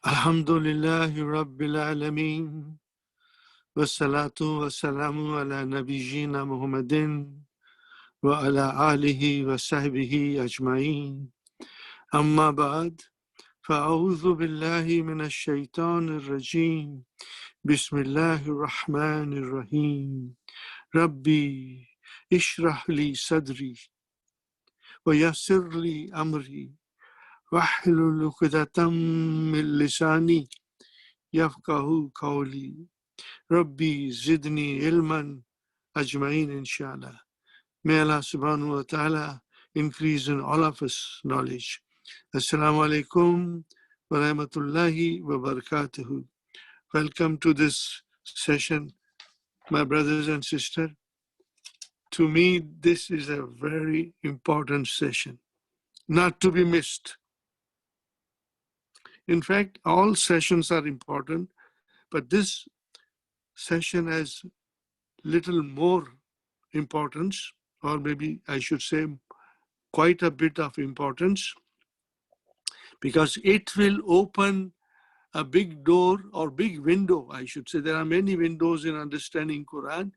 Alhamdulillahi Rabbil Alameen. Wassalatu wassalamu ala nabiyyina Muhammadin wa ala alihi wa sahbihi ajma'in. Amma ba'd. فأعوذ بالله من الشيطان الرجيم. بسم الله الرحمن الرحيم. ربي اشرح لي صدري ويسر لي أمري واحلل عقدة من لساني يفقهوا قولي. Rabbi zidni ilman ajma'in inshallah. May Allah subhanahu wa ta'ala increase in all of us knowledge. Assalamu alaikum wa rahmatullahi wa barakatuhu. Welcome to this session, my brothers and sisters. To me, this is a very important session, not to be missed. In fact, all sessions are important, but this session has little more importance, or maybe I should say quite a bit of importance, because it will open a big door or big window, I should say. There are many windows in understanding Quran.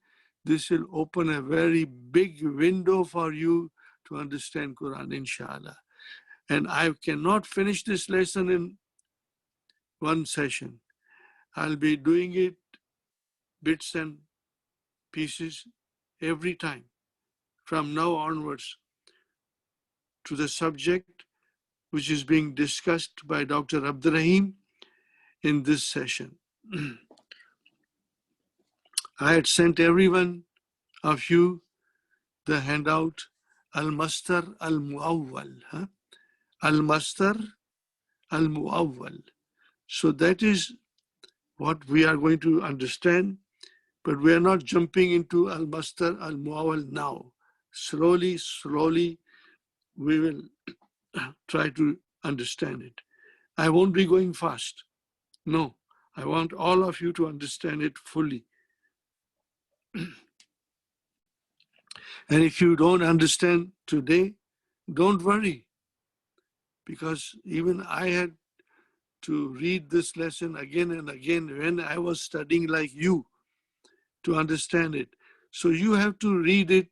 This will open a very big window for you to understand Quran, inshallah. And I cannot finish this lesson in one session. I'll be doing it bits and pieces every time from now onwards to the subject which is being discussed by Dr. Abdurrahim in this session. I had sent every one of you the handout Al-Mastar Al-Muawwal. Al-Mastar Al-Muawwal. So that is what we are going to understand, but we are not jumping into Al-Mastar Al-Muawwal now. Slowly, we will try to understand it. I won't be going fast. No, I want all of you to understand it fully. And if you don't understand today, don't worry, because even I had to read this lesson again and again when I was studying like you to understand it. So you have to read it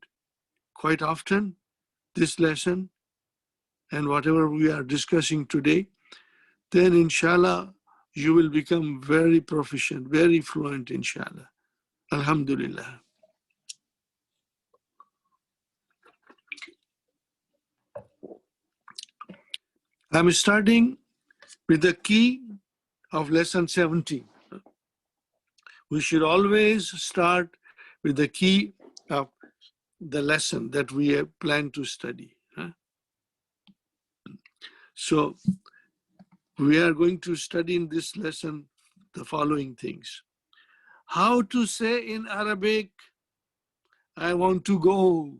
quite often, this lesson, and whatever we are discussing today. Then inshallah, you will become very proficient, very fluent, inshallah. Alhamdulillah. I'm starting with the key of lesson 17. We should always start with the key of the lesson that we have planned to study. So we are going to study in this lesson the following things. How to say in Arabic, I want to go.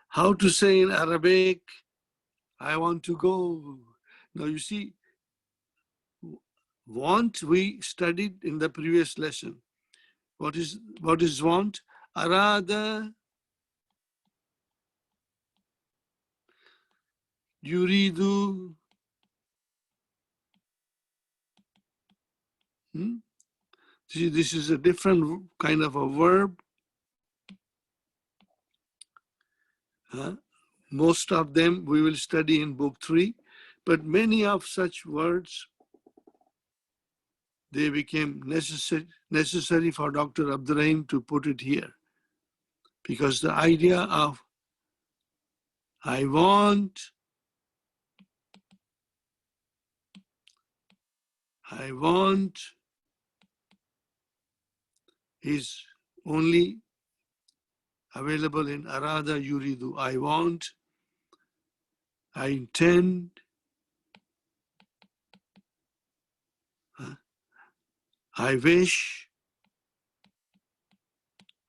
How to say in Arabic, I want to go. Now you see, want we studied in the previous lesson. What is want? Arada, yuridu. See, this is a different kind of a verb. Most of them we will study in book 3, but many of such words, they became necessary for Dr. Abdurrahim to put it here. Because the idea of I want is only available in arada yuridu. I want, I intend, I wish.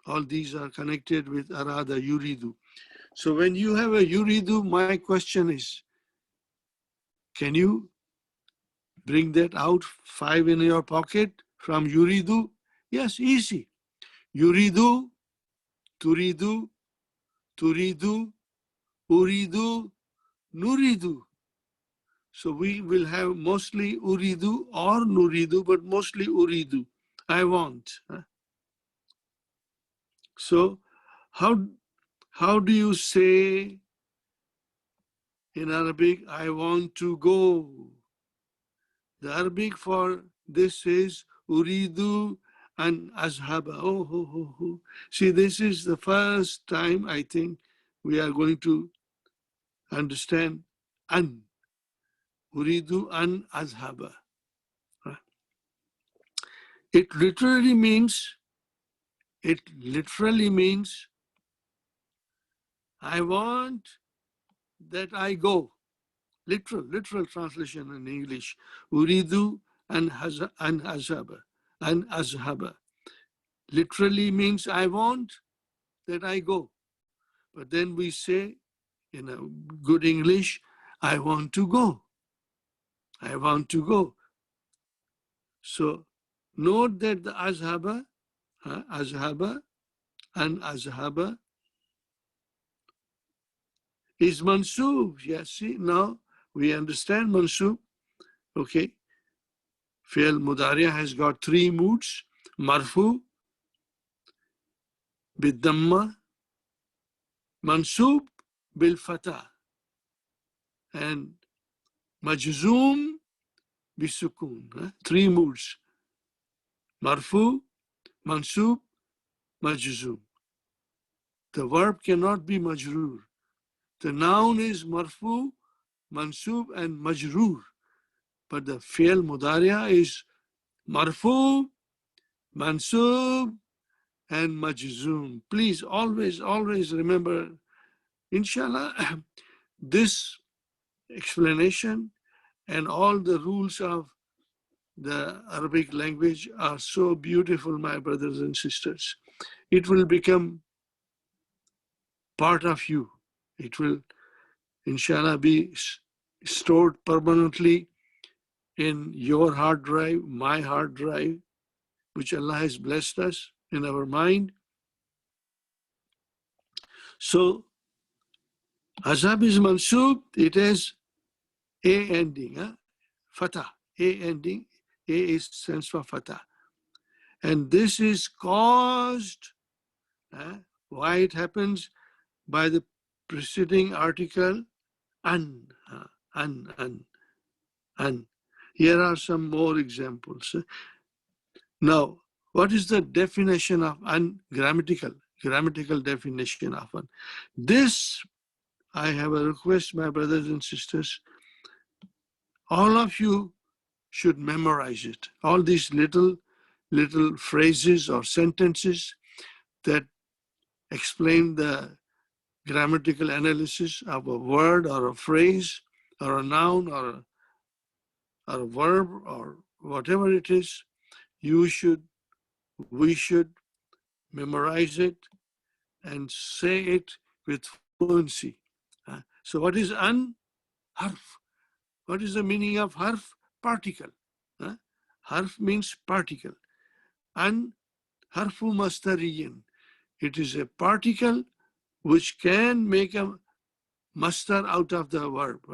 All these are connected with arada yuridu. So when you have a yuridu, my question is, can you bring that out 5 in your pocket from yuridu? Yes, easy. Yuridu, turidu, uridu, nuridu. So we will have mostly uridu or nuridu, but mostly uridu. I want. So how do you say in Arabic, I want to go? The Arabic for this is uridu and azhaba. Oh. See, this is the first time I think we are going to understand an. Uridu an azhaba. It literally means I want that I go. Literal translation in English. Uridu an azhaba. An azhaba. Literally means I want that I go. But then we say in a good English, I want to go. I want to go. So note that the azhaba and azhaba is mansub. Yes, see, now we understand mansub. Okay. Fi'l mudariya has got three moods. Marfu, bid-damma, mansub, bil-fatah, and majzoom, bisukun. Three moods. Marfu, mansub, majzoom. The verb cannot be majroor. The noun is marfu, mansub, and majroor. But the fi'l mudariya is marfu, mansub, and majzoom. Please always remember, inshallah, this explanation and all the rules of the Arabic language are so beautiful, my brothers and sisters. It will become part of you. It will, inshallah, be stored permanently in your hard drive, my hard drive, which Allah has blessed us in our mind. So, azab is mansub, it has a ending, fatah, a ending, a is stands for fatah. And this is caused, why it happens? By the preceding article, an. Here are some more examples. Now, what is the definition of an? Grammatical definition of an. This, I have a request, my brothers and sisters. All of you should memorize it. All these little phrases or sentences that explain the grammatical analysis of a word or a phrase or a noun or a verb or whatever it is, we should memorize it and say it with fluency. So what is an? Harf. What is the meaning of harf? Particle. Harf means particle. An harfu mastariyin. It is a particle which can make a mastar out of the verb.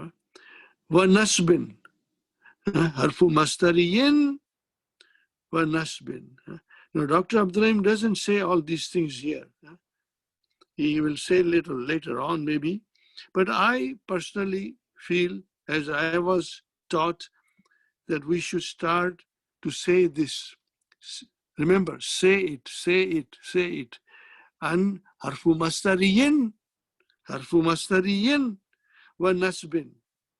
Wa nasbin. Harfu mastariyin wa nasbin. Now, Dr. Abdurrahim doesn't say all these things here. He will say little later on maybe. But I personally feel, as I was taught, that we should start to say this. Remember, say it. An harfu mastariyin wa nasbin.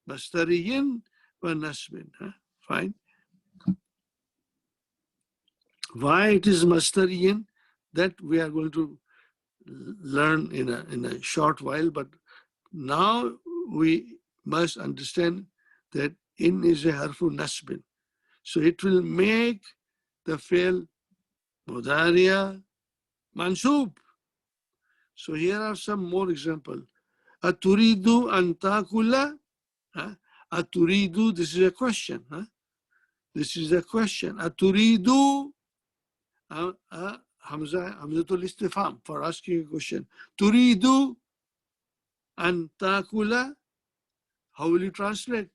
Mastariyin wa nasbin. Fine. Why it is mastariyin, that we are going to learn in a short while, but now we must understand that in is a harfu nasbin. So it will make the fi'l mudariya mansub. So here are some more examples. Aturidu an takula. Aturidu, this is a question. This is a question. Aturidu, Hamzatul istifham, for asking a question. Turidu an takula. How will you translate?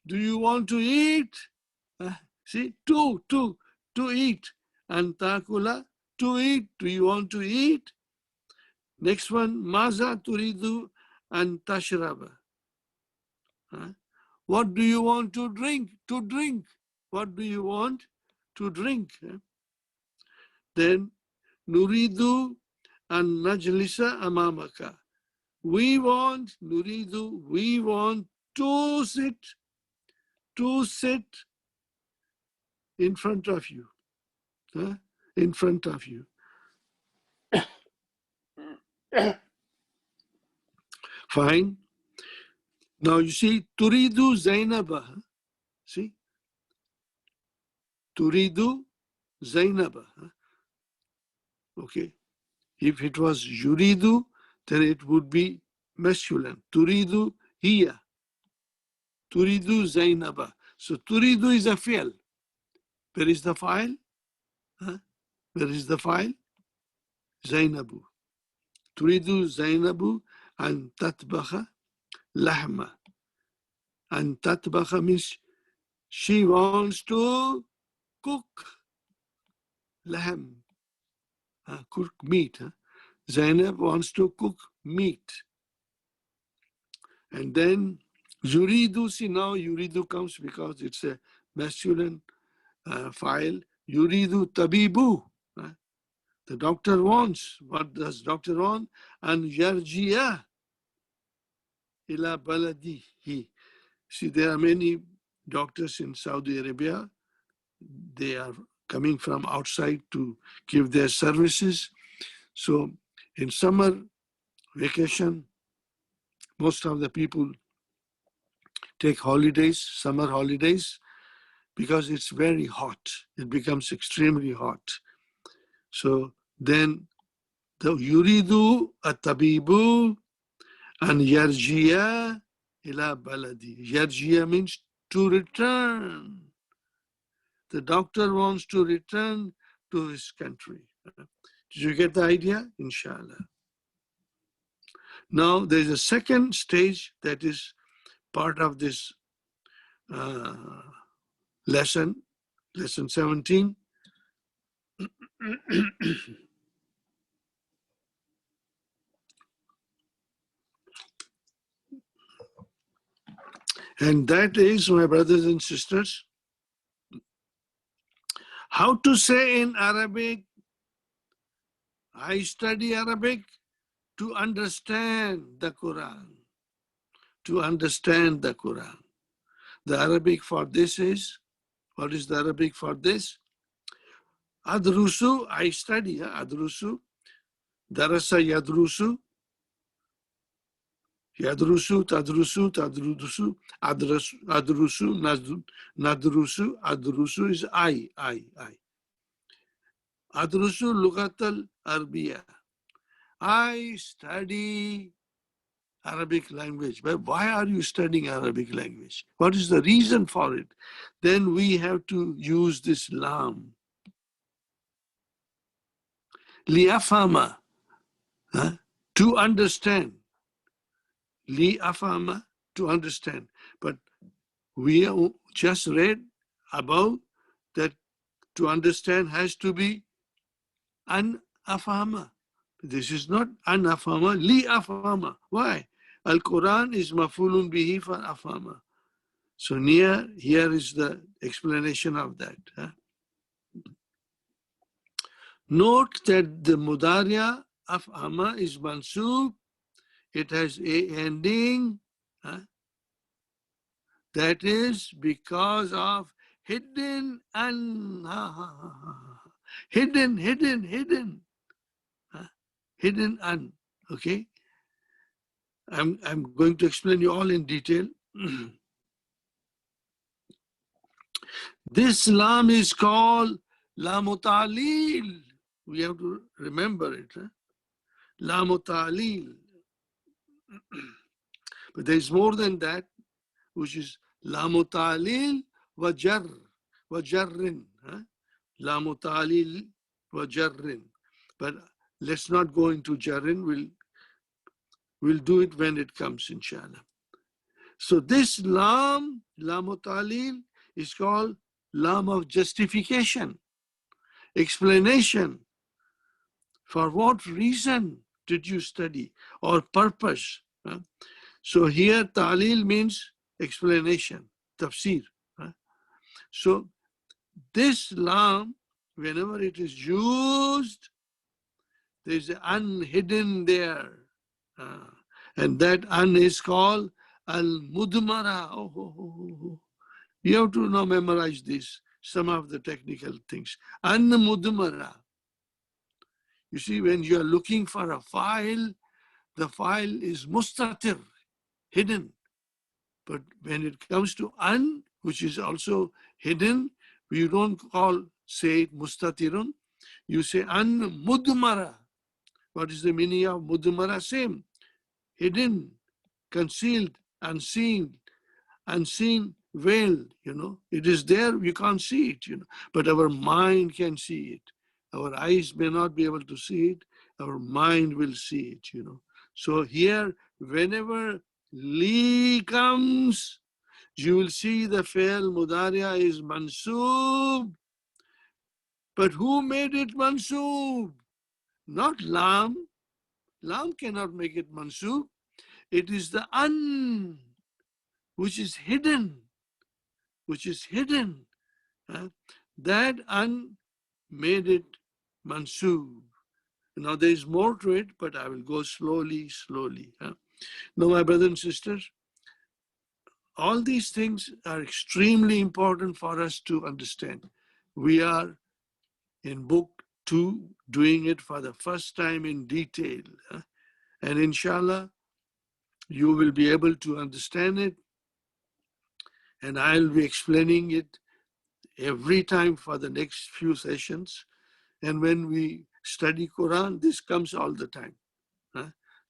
Do you want to eat? See, to eat. And takula, to eat. Do you want to eat? Next one, maza turidu and tashraba. What do you want to drink? To drink. What do you want to drink? Then nuridu and najlisa amamaka. We want, nuridu, we want to sit in front of you. In front of you. Fine. Now you see, turidu Zainaba. See? Turidu Zainaba. Okay. If it was yuridu, then it would be masculine. Turidu hiya. Turidu Zainaba. So turidu is a fi'l. Where is the file? Where is the file? Zainabu. Turidu Zainabu and tatbaha lahma. And tatbaha means she wants to cook lahm, cook meat. Zainab wants to cook meat. And then yuridu, see now yuridu comes because it's a masculine file. Yuridu tabibu. The doctor wants. What does doctor want? And yarjiya ila baladihi. See, there are many doctors in Saudi Arabia. They are coming from outside to give their services. So in summer vacation, most of the people take holidays, summer holidays, because it's very hot. It becomes extremely hot. So then the yuridu at-tabibu and yarjiya ila baladi. Yarjiya means to return. The doctor wants to return to his country. Did you get the idea? Inshallah. Now there's a second stage that is part of this lesson 17. And that is, my brothers and sisters, how to say in Arabic, I study Arabic to understand the Quran. To understand the Quran. The Arabic for this is, what is the Arabic for this? Adrusu, I study, adrusu. Darasa yadrusu. Yadrusu, tadrusu, tadrusu, adrusu, nadrusu, adrusu is I. Adrusu lugatal arbiya. I study Arabic language. But why are you studying Arabic language? What is the reason for it? Then we have to use this lam. Liafama, to understand. Liafama, to understand. But we just read about that to understand has to be an-afama. This is not an-afama, li-afama. Why? Al-Quran is mafulun bihi for afama. So here is the explanation of that. Note that the mudariya afama is mansub. It has a ending. That is because of hidden and hidden and. Okay, I'm going to explain you all in detail. This lam is called lamu ta'lil. We have to remember it. Lamu ta'lil. But there is more than that, which is lamu ta'lil wa jar, wa jarrin. Lamu ta'lil wa jarrin. But let's not go into jarrin. We'll do it when it comes, inshallah. So this lam ta'lil, is called lam of justification, explanation. For what reason did you study, or purpose? So here ta'lil means explanation, tafsir. So this lam, whenever it is used, there is an unhidden there. And that un is called al-mudmara. You have to now memorize this, some of the technical things. An-mudmara. You see, when you are looking for a file, the file is mustatir, hidden. But when it comes to an, which is also hidden, you don't say it mustatirun. You say an-mudmara. What is the meaning of mudmara? Same. Hidden, concealed, unseen, veiled, It is there, you can't see it, But our mind can see it. Our eyes may not be able to see it. Our mind will see it, So here, whenever li comes, you will see the fi'l mudari'a is mansoob. But who made it mansoob? Not lam. Lam cannot make it mansoob. It is the an, which is hidden. That an made it mansoob. Now there is more to it, but I will go slowly. Now, my brothers and sisters, all these things are extremely important for us to understand. We are in book 2 doing it for the first time in detail. And inshallah, you will be able to understand it. And I'll be explaining it every time for the next few sessions. And when we study Quran, this comes all the time.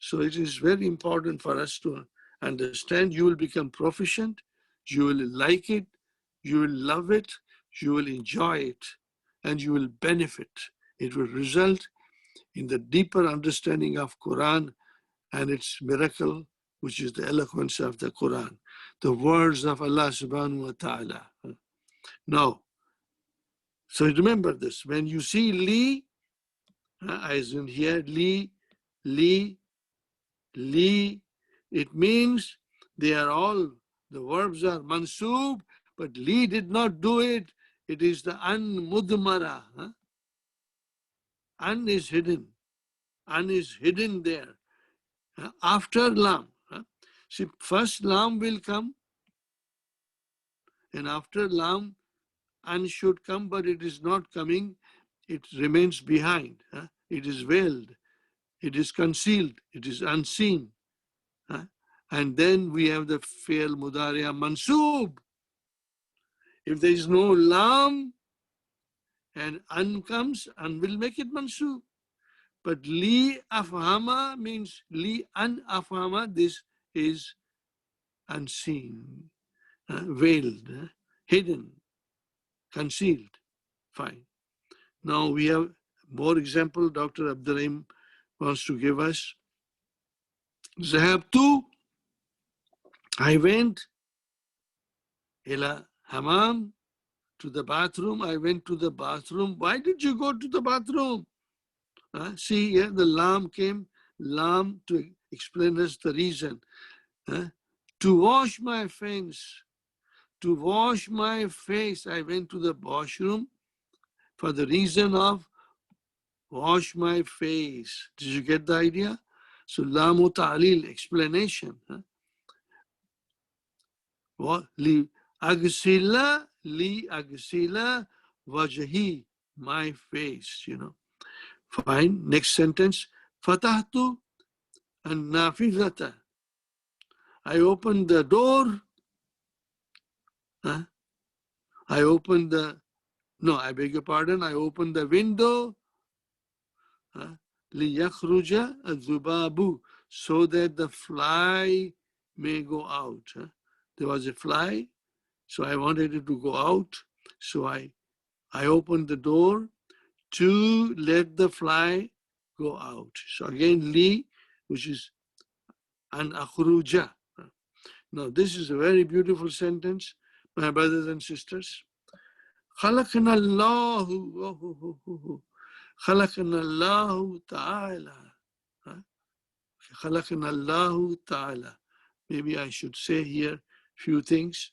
So it is very important for us to understand. You will become proficient, you will like it, you will love it, you will enjoy it, and you will benefit. It will result in the deeper understanding of Quran and its miracle, which is the eloquence of the Quran, the words of Allah subhanahu wa ta'ala. Now, so remember this, when you see li, as in here, li, it means they are all, the verbs are mansoob, but li did not do it. It is the an-mudmara. An is hidden. An is hidden there. After lam. See, first lam will come, and after lam, an should come, but it is not coming. It remains behind. It is veiled. It is concealed. It is unseen. And then we have the fi'l mudari'a mansoob. If there is no lam and an comes, an will make it mansoob. But li afhama means li an afhama, this is unseen, veiled, hidden, concealed. Fine. Now we have more example Dr. Abdurrahim wants to give us. Zahabtu, I went, ila hamam, to the bathroom. I went to the bathroom. Why did you go to the bathroom? See here, the lam came, lam to explain us the reason. To wash my face. To wash my face, I went to the washroom for the reason of wash my face. Did you get the idea? So lamu ta'lil, explanation. Li agsila wajhi, my face, Fine. Next sentence. Fatahtu an-nafizata. I opened the door. I opened I beg your pardon. I opened the window. Liyakhruja az-zubabu, so that the fly may go out. There was a fly, so I wanted it to go out. So I opened the door to let the fly go out. So again, li, which is an akhruja. Now, this is a very beautiful sentence, my brothers and sisters. خلقنا الله خلقنا الله تعالى. خلقنا الله تعالى. Maybe I should say here few things.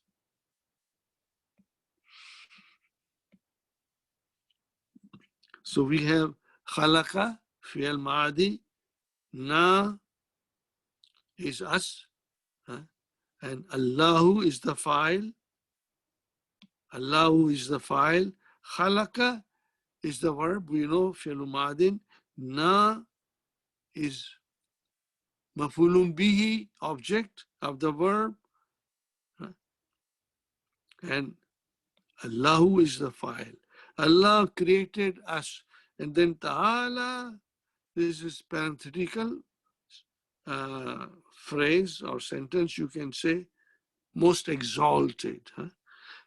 So we have khalaqa, fi'al ma'adi, na is us, and Allahu is the file. Allahu is the file. Khalaqa is the verb, we know, fi'al ma'adin. Na is mafulun bihi, object of the verb. And Allahu is the file. Allah created us. And then ta'ala, this is parenthetical phrase or sentence, you can say, most exalted.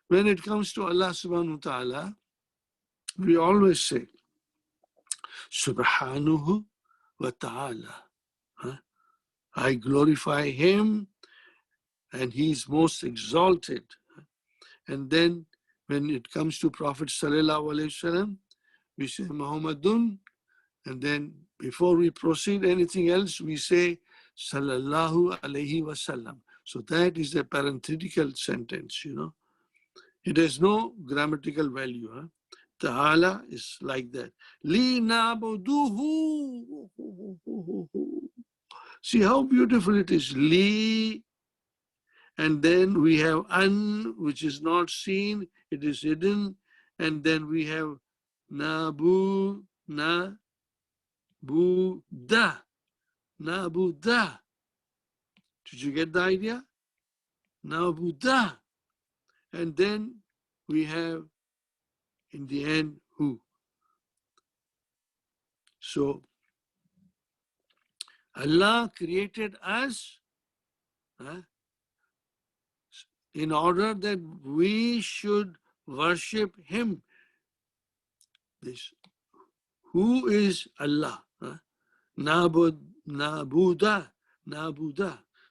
When it comes to Allah subhanahu wa ta'ala, we always say, subhanahu wa ta'ala. I glorify him and he is most exalted. And then when it comes to Prophet sallallahu alaihi wasallam, we say Muhammadun, and then before we proceed anything else, we say sallallahu alaihi wasallam. So that is a parenthetical sentence, you know. It has no grammatical value. Ta'ala is like that. Li na'buduhu. See how beautiful it is. Li, and then we have an, which is not seen, it is hidden, and then we have nabu, na, bu, da, nabu, da. Did you get the idea? Nabu, da. And then we have, in the end, who. So, Allah created us in order that we should worship him. This, who is Allah? Nabuda.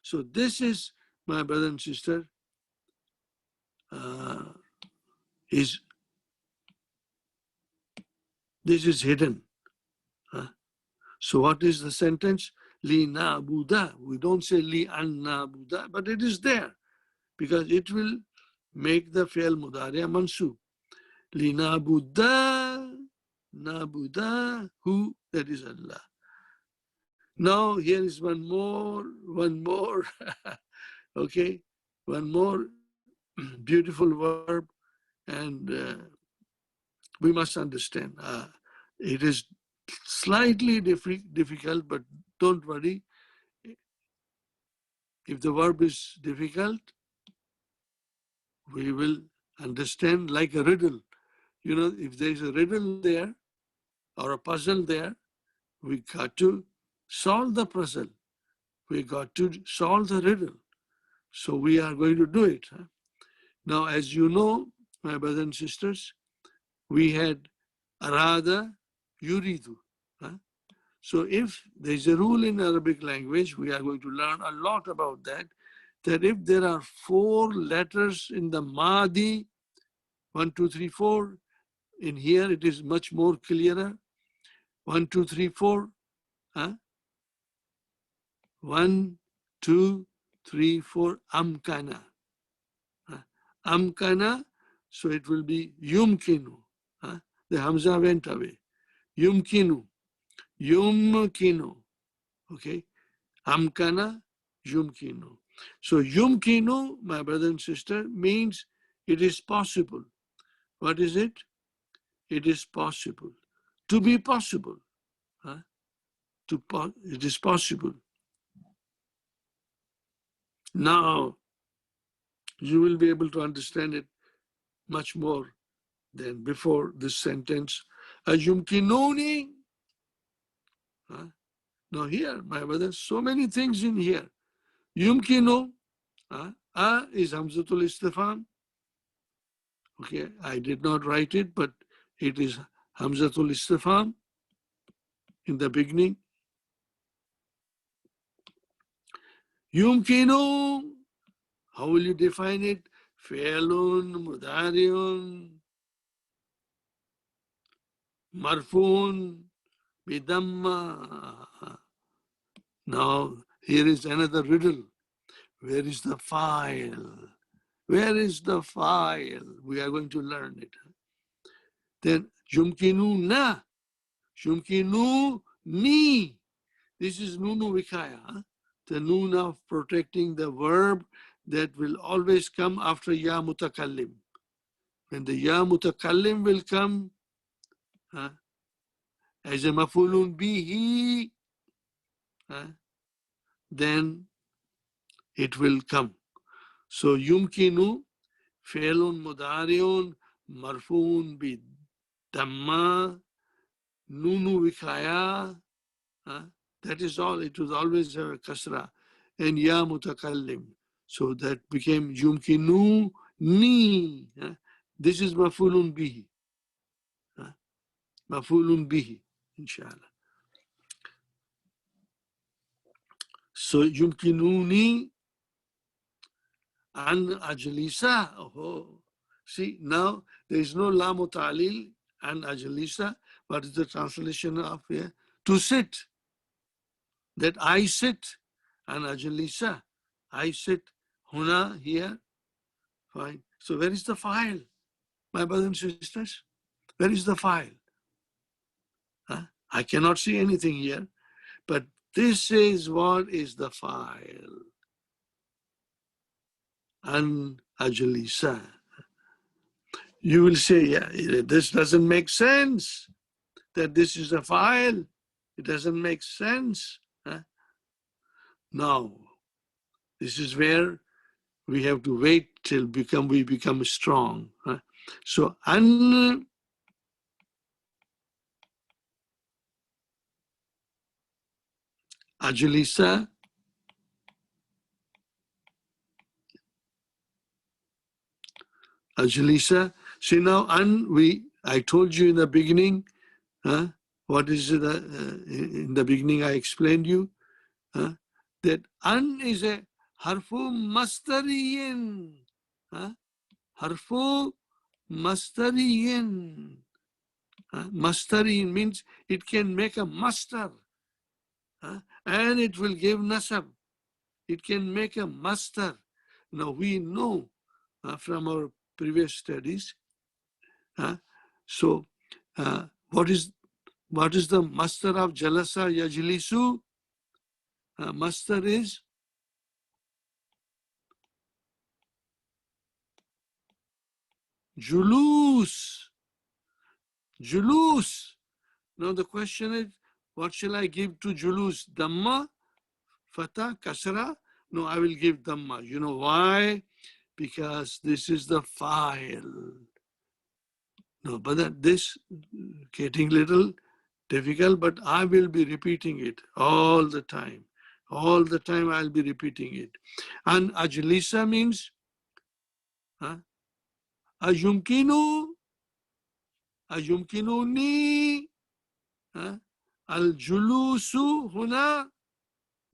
So this is, my brother and sister, this is hidden. So what is the sentence? Li nabuda. We don't say li an nabuda, but it is there because it will make the fi'l mudari' mansub. Li nabuda, who? That is Allah. Now here is one more, okay, one more beautiful verb, and we must understand. It is slightly difficult, but don't worry. If the verb is difficult, we will understand like a riddle. You know, if there's a riddle there or a puzzle there, we got to solve the puzzle. We got to solve the riddle. So we are going to do it. Now, as you know, my brothers and sisters, we had arada, yuridu. So if there's a rule in Arabic language, we are going to learn a lot about that, that if there are 4 letters in the Madi, 1, 2, 3, 4, in here it is much more clearer. 1, 2, 3, 4. 1, 2, 3, 4, amkana. Amkana, so it will be yumkinu. The Hamza went away. Yumkinu. Yumkinu. Okay. Amkana, yumkinu. So yumkinu, my brother and sister, means it is possible. What is it? It is possible. To be possible. It is possible. Now, you will be able to understand it much more than before this sentence. Yumkinuni. Now here, my brother, so many things in here. Yumkinu, is Hamzatul Istifham. Okay, I did not write it, but it is Hamzatul Istifham in the beginning. Yumkinu, How will you define it? Fi'lun mudari'un marfu'un bidamma. Now, here is another riddle. Where is the file? Where is the file? We are going to learn it. Then, yumkinu na, yumkinu ni. This is nunu vikaya, the noun of protecting the verb that will always come after ya mutakallim. When the ya mutakallim will come as a mafulun bihi, then it will come. So yumkinu fi'lun mudari'un marfu'un bi damma nunu vikaya. That is all. It was always a kasra and ya mutakallim. So that became yumkinu ni. This is mafulun bihi. Mafulun bihi, inshallah. So yumkinuni an ajlisa. Oh, see, now there is no la mutalil an ajlisa. What is the translation of here? To sit. That I sit an ajlisa. I sit huna here. Fine. So where is the file, my brothers and sisters? Where is the file? I cannot see anything here, but this is what is the file. An ajlisa. You will say, yeah, this doesn't make sense, that this is a file. It doesn't make sense. No. This is where we have to wait till we become strong. So, an ajlisa, ajlisa. See now, I told you in the beginning, what is it? In the beginning I explained you that an is a harfu mastariyin. Harfu mastariyin. Mastariyin means it can make a master and it will give nasab. It can make a master. Now we know from our previous studies. So what is the master of jalasa yajlisu? Master is julus. Julus. Now the question is, what shall I give to julus? Dhamma, fatha, kasra? No, I will give dhamma. You know why? Because this is the file. No, but this getting little difficult, but I will be repeating it all the time. All the time I'll be repeating it. And ajlisa means ayumkinuni al-julusu huna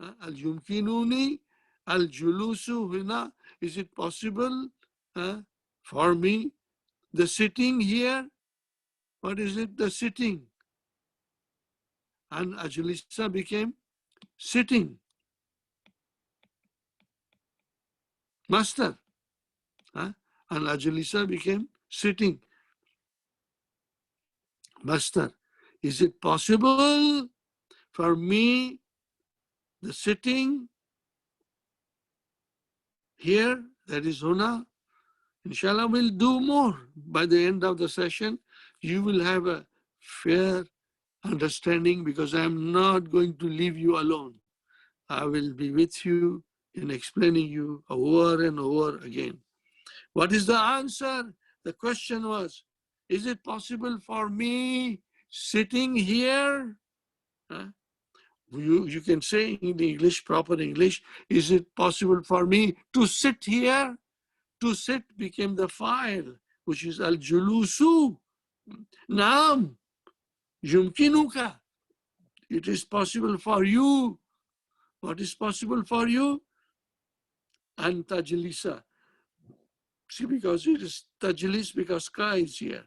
al-yumkinuni al-julusu huna. Is it possible for me? The sitting here, what is it? The sitting. And ajlisa became sitting. Master. And ajlisa became sitting. Master. Is it possible for me, the sitting here, that is huna? Inshallah, we'll do more. By the end of the session, you will have a fair understanding, because I'm not going to leave you alone. I will be with you in explaining you over and over again. What is the answer? The question was, is it possible for me sitting here? You can say in the English, proper English, is it possible for me to sit here? To sit became the file, which is al-julusu. Naam, yumkinuka. It is possible for you. What is possible for you? and tajlisa. See, because it is tajlis, because ka is here.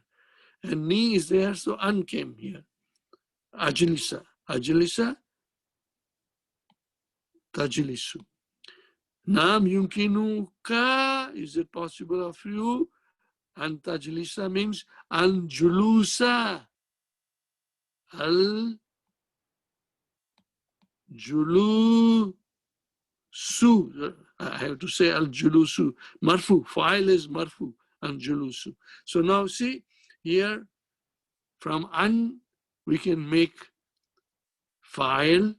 And ni is there, so an came here. Ajlisa. Ajlisa, tajlisu. Nam yumkinu ka, is it possible of you? And tajlisa means al julusa. Al julusu. I have to say al julusu. Marfu. File is marfu. Al julusu. So now see here, from an we can make file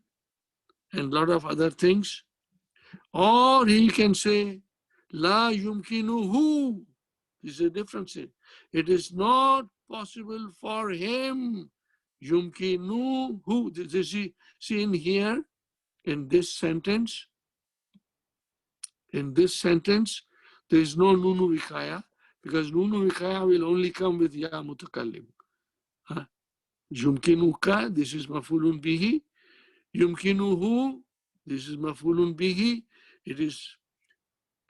and a lot of other things. Or he can say la yumkinuhu. This is a difference. It is not possible for him. Yumkinuhu. See in here, in this sentence, there is no nunu vikaya, because nunu vikaya will only come with ya mutakallim. Yumkinuka, this is mafulun bihi. Yumkinuhu, this is mafulun bihi. It is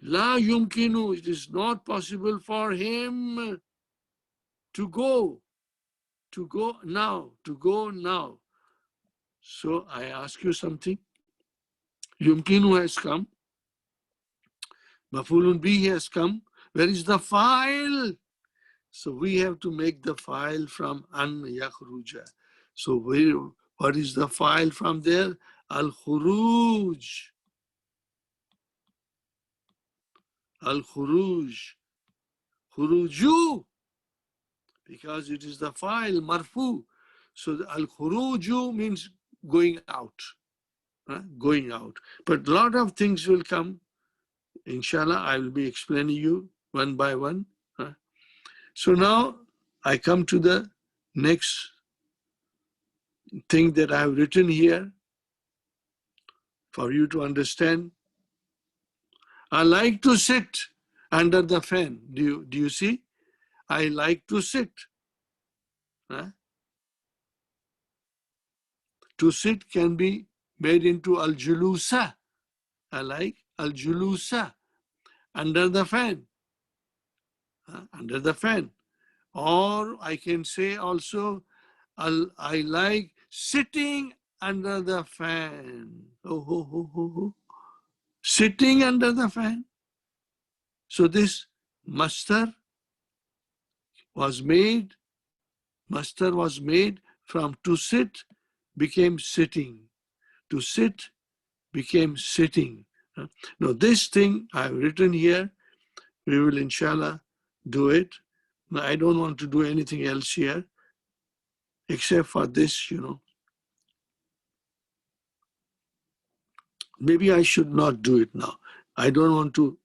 la yumkinu, it is not possible for him to go now. So I ask you something. Yumkinu has come. Mafulun bihi has come. Where is the file? So we have to make the file from an yakhruja. So what is the file from there? Al-khuruj. Al-khuruj. Khuruju. Because it is the file, marfu. So al-khuruju means going out. Going out. But a lot of things will come. Inshallah, I will be explaining you one by one. So now I come to the next thing that I have written here for you to understand. I like to sit under the fan. Do you see? I like to sit. To sit can be made into al-julusa. I like al-julusa, under the fan. Under the fan. Or I can say also, I like sitting under the fan. Sitting under the fan. So this mastar was made from to sit became sitting. To sit became sitting. Now this thing I've written here, we will inshallah do it. Now, I don't want to do anything else here except for this, Maybe I should not do it now. I don't want to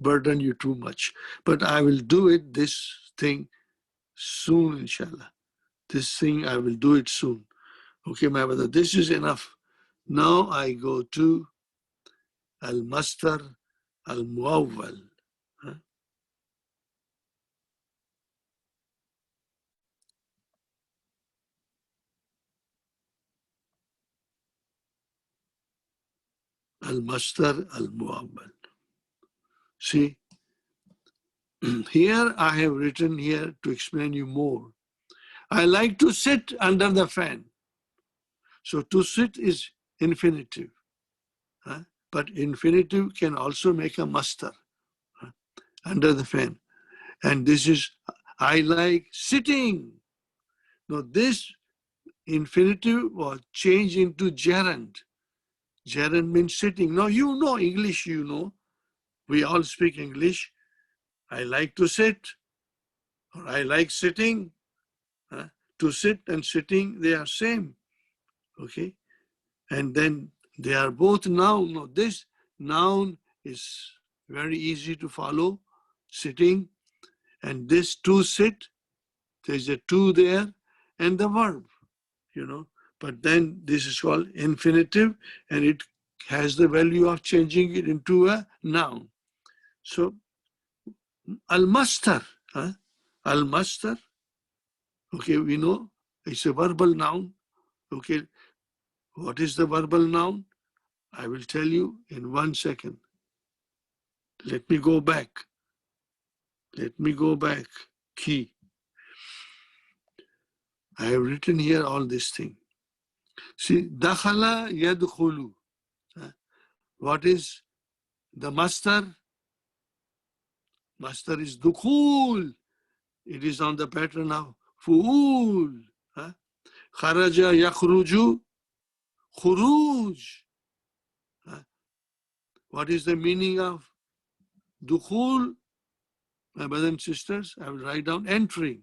burden you too much, but I will do it, this thing, soon, inshallah. This thing, I will do it soon. Okay, my brother, this is enough. Now I go to al-mastar al-muawwal. Al-mastar al-muawwal. See, here I have written here to explain you more. I like to sit under the fan. So to sit is infinitive. But infinitive can also make a mastar under the fan. And this is, I like sitting. Now this infinitive was changed into gerund. Gerund means sitting. Now you know English, We all speak English. I like to sit, or I like sitting. To sit and sitting, they are same. Okay? And then they are both noun. Now this noun is very easy to follow, sitting. And this to sit, there's a to there, and the verb, But then this is called infinitive, and it has the value of changing it into a noun. So, al-mastar, al-mastar, okay, we know it's a verbal noun. Okay, what is the verbal noun? I will tell you in 1 second. Let me go back. Let me go back. Key. I have written here all this thing. See, dakhala yadkhulu. What is the master? Master is dukhul. It is on the pattern of fu'ul. Kharaja yakhruju, khuruj. What is the meaning of dukhul? My brothers and sisters, I will write down entering.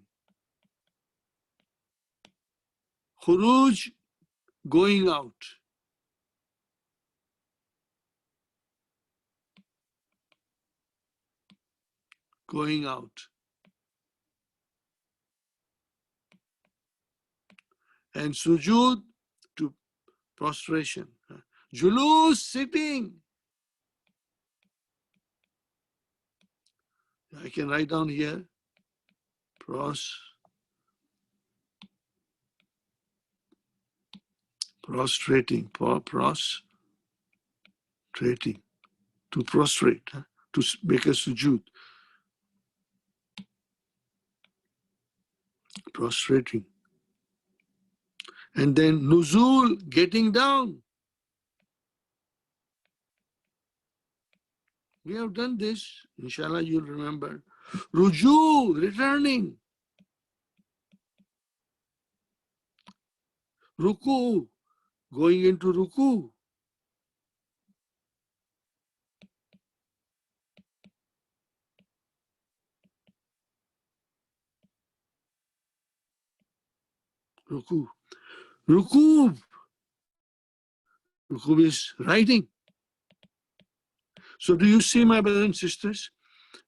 Khuruj, going out. Going out. And sujud, to prostration. Julus, sitting. I can write down here, prostrating, prostrating, to prostrate, to make a sujud. Prostrating. And then nuzul, getting down. We have done this. Inshallah, you'll remember. Ruju, returning. Ruku, going into ruku. Ruku. Rukub. Rukub is riding. So do you see, my brothers and sisters,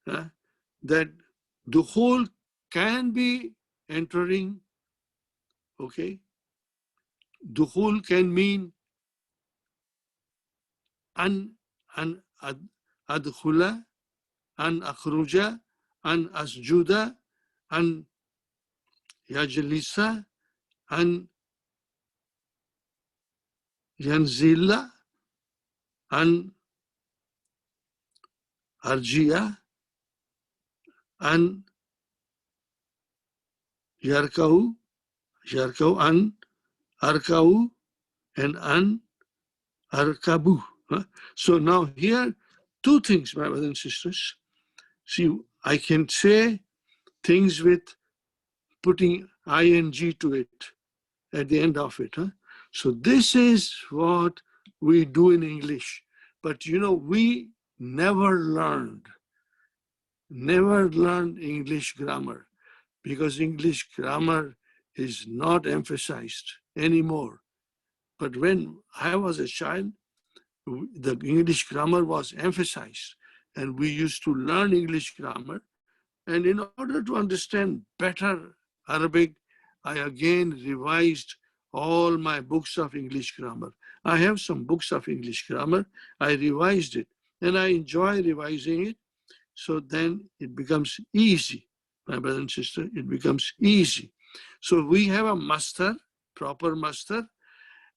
that the whole can be entering, okay? Dukhul can mean an adkhula, an akhruja, an asjuda, an yajlisa, an yanzila, an arjia, an yarkau, an arkau, and an arkabu. So now here, two things, my brothers and sisters. See, I can say things with putting ing to it at the end of it. So this is what we do in English. But you know, we never learned English grammar, because English grammar is not emphasized anymore. But when I was a child, the English grammar was emphasized, and we used to learn English grammar. And in order to understand better Arabic, I again revised all my books of English grammar. I have some books of English grammar. I revised it, and I enjoy revising it. So then it becomes easy, my brother and sister, it becomes easy. So we have a master, proper master,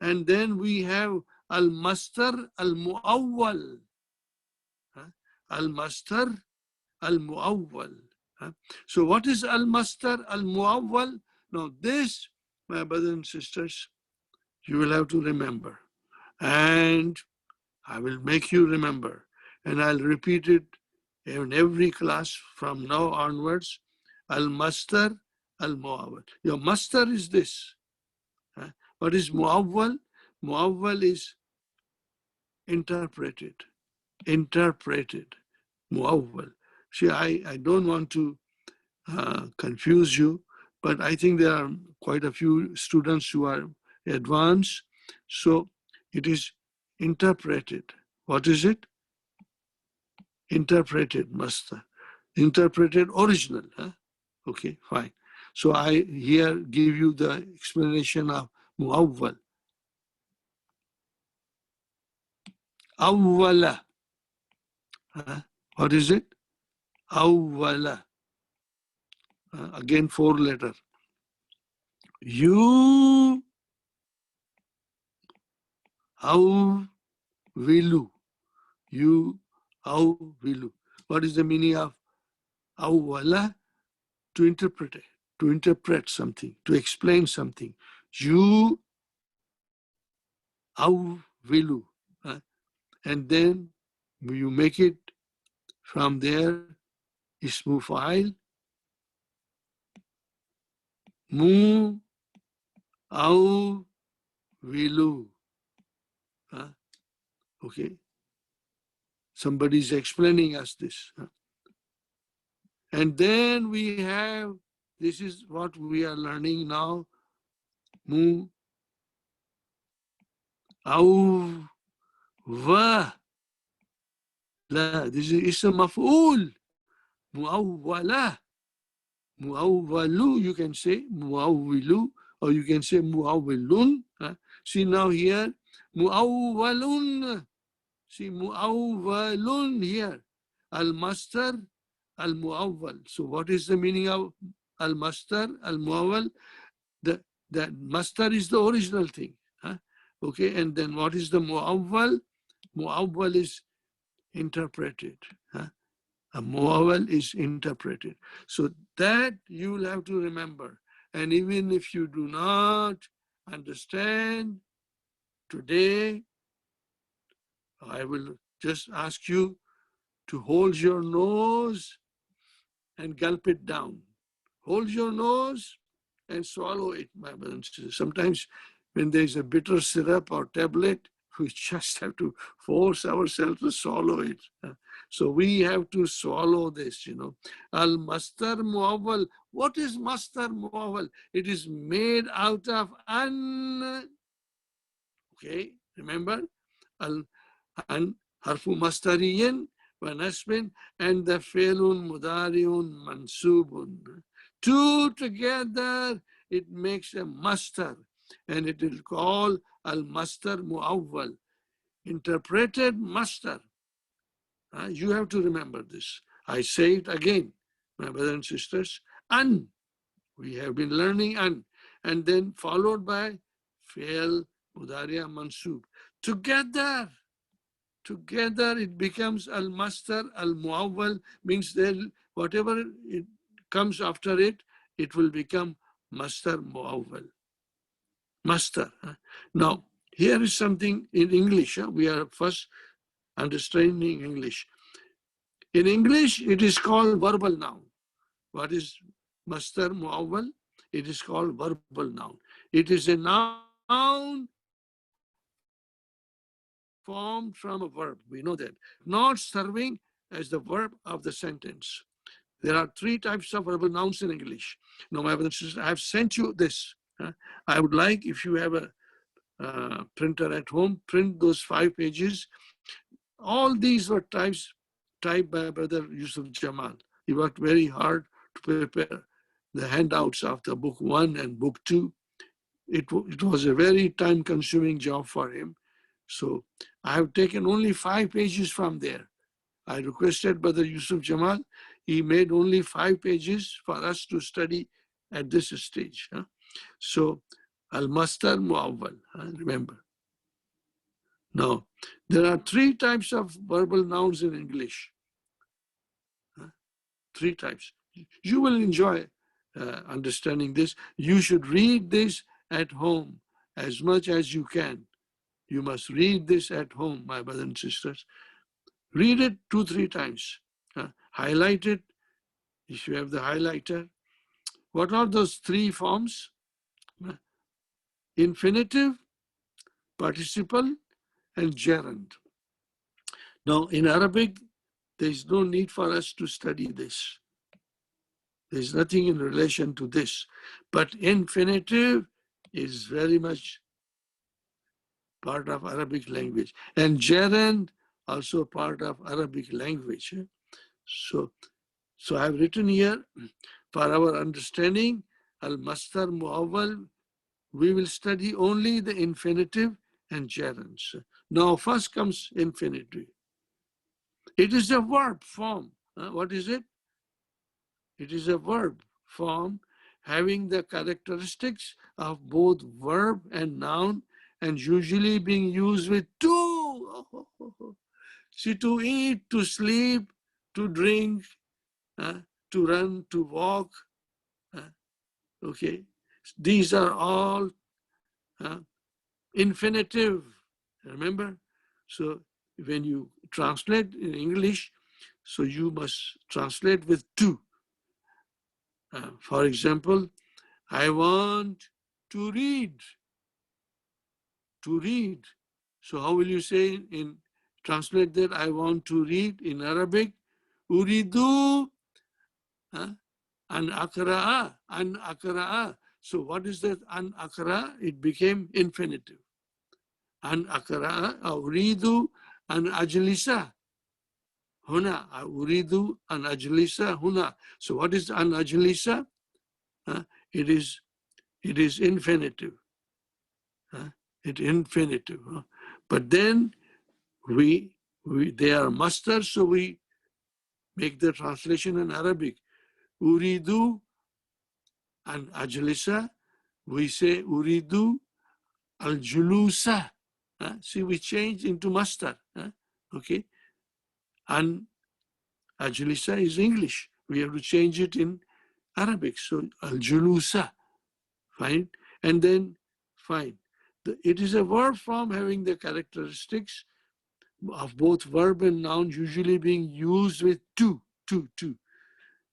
and then we have al-master al-mu'awwal. Al-master al-mu'awwal. So what is al-master al-mu'awwal? Now this, my brothers and sisters, you will have to remember. And I will make you remember. And I'll repeat it in every class from now onwards. Al-master al-mu'awwal. Your master is this. What is mu'awwal? Mu'awwal is interpreted. Mu'awwal. See, I don't want to confuse you, but I think there are quite a few students who are advanced. So it is interpreted. What is it? Interpreted, master. Interpreted original. Okay, fine. So I here give you the explanation of mu'awwal. Awwala. What is it? Awwala. Again, 4 letter. You awwilu. You awwilu. What is the meaning of awwala? To interpret it, to interpret something, to explain something. You awwilu. And then you make it from there, ismu fa'il, mu awwilu. Okay. Somebody is explaining us this. And then we have, this is what we are learning now, mu awwa la. This is ism maf'ul. Muawwala. Muawwalu, you can say muawwilu, or you can say muawwilun. See now here, muawwalun. See muawwalun here. Al-mastar, al-muawwal. So what is the meaning of al-mastar, al-muawwal? The mastar is the original thing. Okay, and then what is the muawwal? Muawwal is interpreted. A muawwal is interpreted. So that you will have to remember. And even if you do not understand today, I will just ask you to hold your nose and gulp it down. Hold your nose and swallow it, my brothers and sisters. Sometimes when there's a bitter syrup or tablet, we just have to force ourselves to swallow it. So we have to swallow this, Al-mastar muawwal. What is mastar muawwal? It is made out of an. Okay, remember? An harfu mastariyin wa nasbin, and the fe'lun mudariun mansubun. Two together, it makes a mastar, and it is called al-mastar muawwal, interpreted mastar. You have to remember this. I say it again, my brothers and sisters. An, we have been learning an, and then followed by fi'l mudariya mansub. Together it becomes al-mastar al-muawwal, means that whatever it comes after it, it will become mastar muawwal. Mastar. Now, here is something in English. We are first understanding English. In English, it is called verbal noun. What is mastar muawwal? It is called verbal noun. It is a noun formed from a verb. We know that. Not serving as the verb of the sentence. There are three types of verbal nouns in English. Now, my brothers and sisters, I have sent you this. I would like, if you have a printer at home, print those 5 pages. All these were typed by Brother Yusuf Jamal. He worked very hard to prepare the handouts of the book 1 and book 2. It was a very time-consuming job for him. So I have taken only 5 pages from there. I requested Brother Yusuf Jamal. He made only 5 pages for us to study at this stage. So al-mastar muawwal, remember. Now, there are 3 types of verbal nouns in English. 3 types. You will enjoy understanding this. You should read this at home as much as you can. You must read this at home, my brothers and sisters. Read it 2-3 times. Highlight it if you have the highlighter. What are those 3 forms? Infinitive, participle, and gerund. Now, in Arabic, there is no need for us to study this. There's nothing in relation to this. But infinitive is very much part of Arabic language. And gerund, also part of Arabic language. So I have written here, for our understanding, al-mastar muawwal, we will study only the infinitive and gerunds. Now, first comes infinitive. It is a verb form. What is it? It is a verb form having the characteristics of both verb and noun, and usually being used with to. See, to eat, to sleep, to drink, to run, to walk. Okay, these are all infinitive. Remember? So when you translate in English, so you must translate with to. For example, I want to read. To read. So how will you say in translate that I want to read in Arabic? Uridu an akra'a, an akra'a. So what is that an akra'a? It became infinitive. An akra'a, uridu an ajlisa. Huna, uridu an ajlisa huna. So what is an ajlisa? It is infinitive. It infinitive. But then they are masters, so we make the translation in Arabic. Uridu an ajlisa, we say uridu al julusa. See, we change into master. Okay, and ajlisa is English. We have to change it in Arabic. So al julusa, fine, and then fine. It is a verb form having the characteristics of both verb and noun, usually being used with to.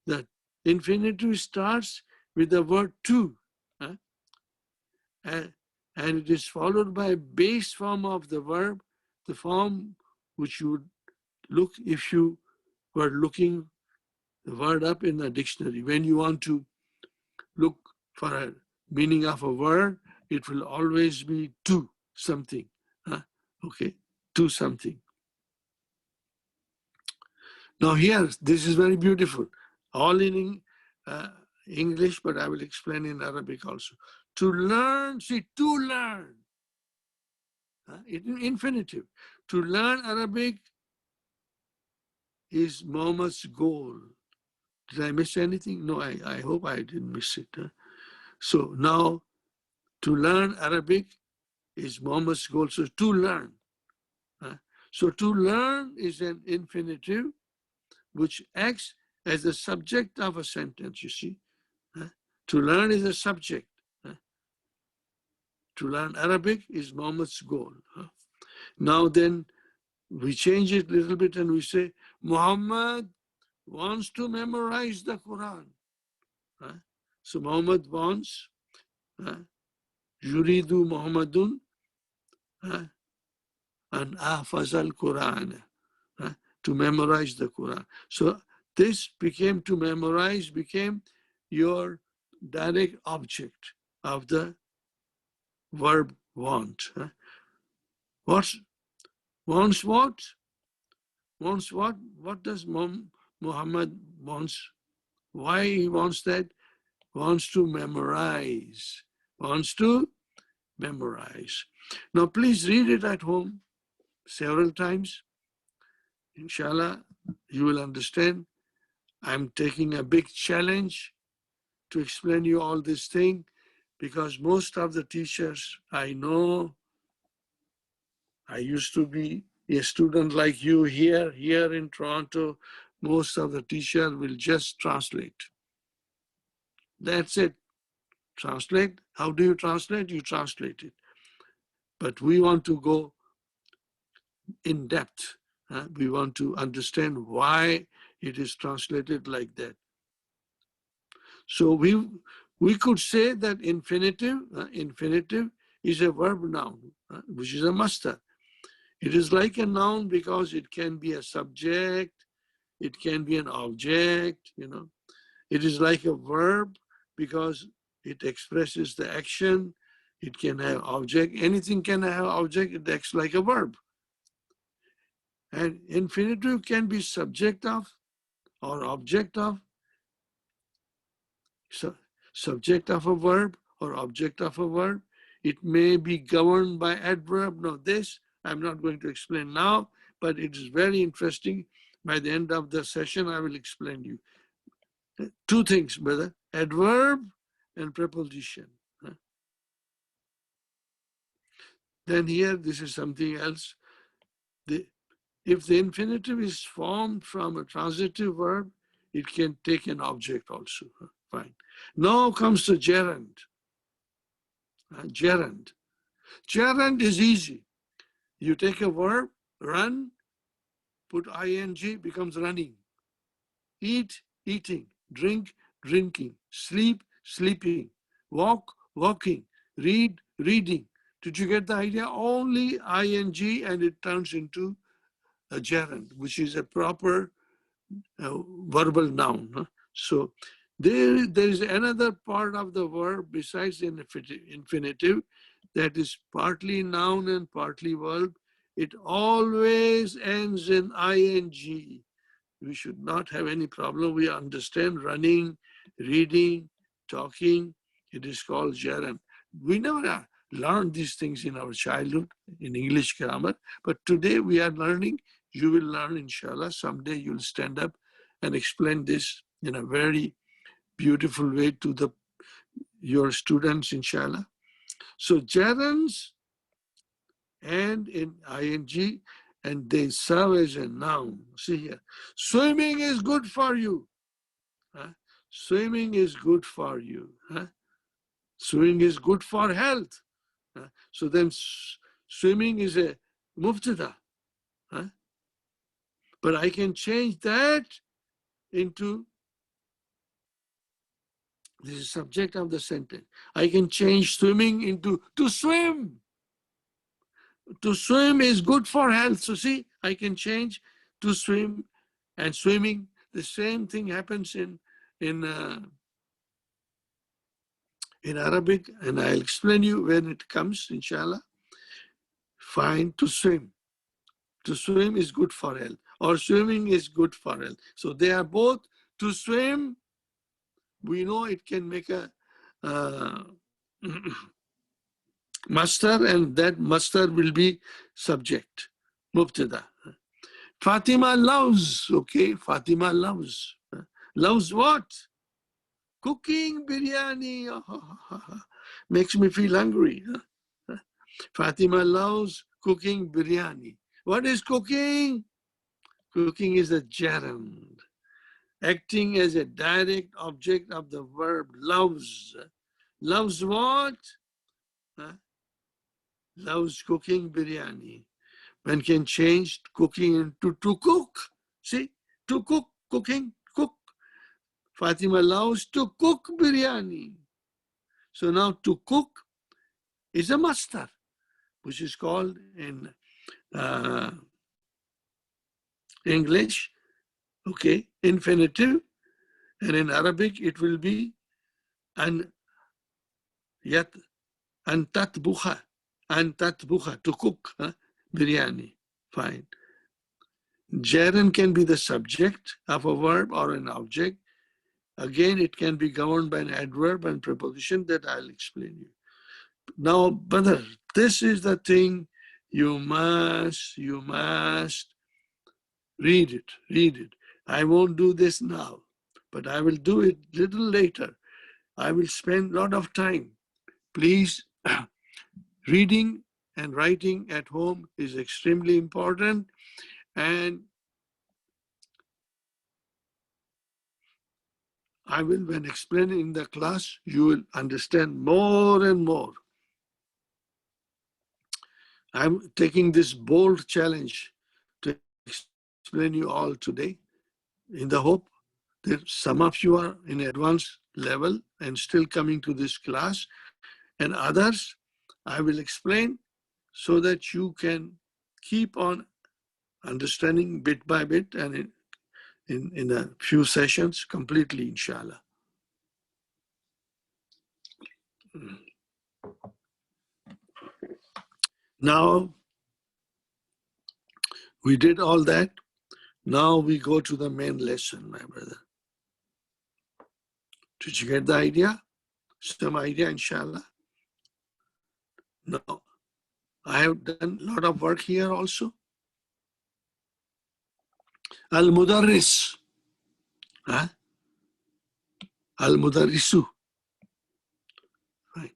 The infinitive starts with the word to, and it is followed by a base form of the verb, the form which you would look if you were looking the word up in the dictionary. When you want to look for a meaning of a word, it will always be to something. Okay, to something. Now here, this is very beautiful. All in English, but I will explain in Arabic also. To learn, see, to learn. In infinitive. To learn Arabic is Muhammad's goal. Did I miss anything? No, I hope I didn't miss it. So now, to learn Arabic is Muhammad's goal. So to learn. So to learn is an infinitive which acts as the subject of a sentence, you see. To learn is a subject. To learn Arabic is Muhammad's goal. Now then, we change it a little bit and we say, Muhammad wants to memorize the Quran. So Muhammad wants, Yuridu Muhammadun an ahfaz al-Quran, to memorize the Quran. So this became, to memorize became your direct object of the verb want. Wants what? Wants what? What does Muhammad wants? Why he wants that? Wants to memorize. Wants to memorize. Now please read it at home several times. Inshallah, you will understand. I'm taking a big challenge to explain you all this thing because most of the teachers I know, I used to be a student like you here in Toronto. Most of the teachers will just translate. That's it. Translate. How do you translate? You translate it. But we want to go in depth. We want to understand why it is translated like that. So we could say that infinitive is a verb noun, which is a master. It is like a noun because it can be a subject, it can be an object, It is like a verb because it expresses the action. It can have object. Anything can have object. It acts like a verb. And infinitive can be subject of or object of. So, subject of a verb or object of a verb. It may be governed by adverb. Now this I'm not going to explain now, but it is very interesting. By the end of the session, I will explain you. Two things, brother, adverb and preposition. Then here, this is something else. If the infinitive is formed from a transitive verb, it can take an object also. Fine. Now comes to gerund. Gerund. Gerund is easy. You take a verb, run, put ing, becomes running. Eat, eating. Drink, drinking. Sleep, sleeping. Walk, walking. Read, reading. Did you get the idea? Only ing and it turns into a gerund, which is a proper verbal noun. Huh? So there is another part of the verb besides the infinitive that is partly noun and partly verb. It always ends in ing. We should not have any problem. We understand running, reading, talking. It is called gerund. We never learned these things in our childhood in English grammar, but today we are learning. You will learn, inshallah. Someday you'll stand up and explain this in a very beautiful way to your students, inshallah. So gerunds and in ing, and they serve as a noun. See here, swimming is good for you. Huh? Swimming is good for you. Huh? Swimming is good for health. Huh? So then swimming is a mubtada. Huh? But I can change that into, this is subject of the sentence. I can change swimming into to swim. To swim is good for health. So see, I can change to swim and swimming. The same thing happens in Arabic, and I'll explain you when it comes, inshallah. Fine, to swim. To swim is good for health, or swimming is good for health. So they are both. To swim, we know it can make a master, and that master will be subject, mubtada. Fatima loves, okay, Fatima loves. Loves what? Cooking biryani. Makes me feel hungry. Fatima loves cooking biryani. What is cooking? Cooking is a gerund, acting as a direct object of the verb loves. Loves what? Loves cooking biryani. One can change cooking into to cook. See, to cook, cooking, cook. Fatima loves to cook biryani. So now to cook is a master, which is called in English, okay, infinitive, and in Arabic it will be an tatbukha, to cook biryani. Fine. Gerund can be the subject of a verb or an object. Again, it can be governed by an adverb and preposition that I'll explain you. Now, brother, this is the thing you must read it. I won't do this now, but I will do it little later. I will spend a lot of time. Please, reading and writing at home is extremely important, and I will, when explaining in the class, you will understand more and more. I'm taking this bold challenge to explain you all today in the hope that some of you are in advanced level and still coming to this class, and others I will explain so that you can keep on understanding bit by bit, and in a few sessions completely, inshallah. Now, we did all that. Now we go to the main lesson, my brother. Did you get the idea? Some idea, inshallah? No. I have done a lot of work here also. Al-Mudarris. Huh? Al-Mudarrisu. Right.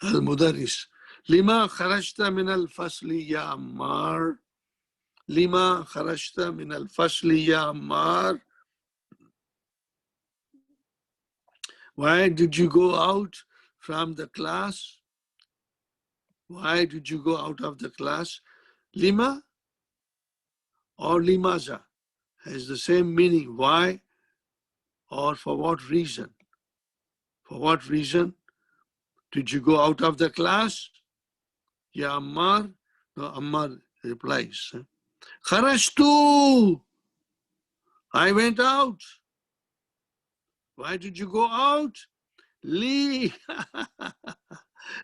Al-Mudarris. لما خرجت من الفصل يا عمار. لما خرجت من الفصل يا عمار. Why did you go out from the class? Why did you go out of the class? Lima or limaza has the same meaning. Why or for what reason? For what reason did you go out of the class? Ya Ammar. No, Ammar replies. Kharashtu. I went out. Why did you go out? Li.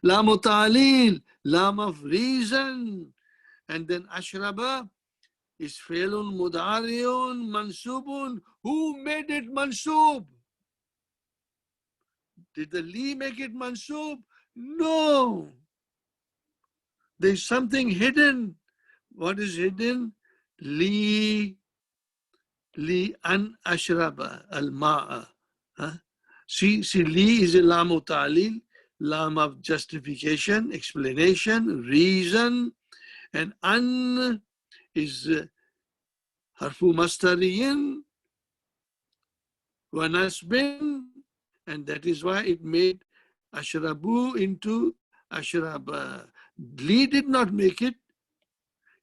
Lam ta'lil. Lam of reason. And then ashraba is failun mudariun mansubun. Who made it mansub? Did the li make it mansub? No. There's something hidden. What is hidden? Li an ashraba al-ma'a. Huh? See, li is a lam ta'lil, lam of justification, explanation, reason, and an is harfu mastariyin wa nasbin, and that is why it made ashrabu into ashraba. Li did not make it.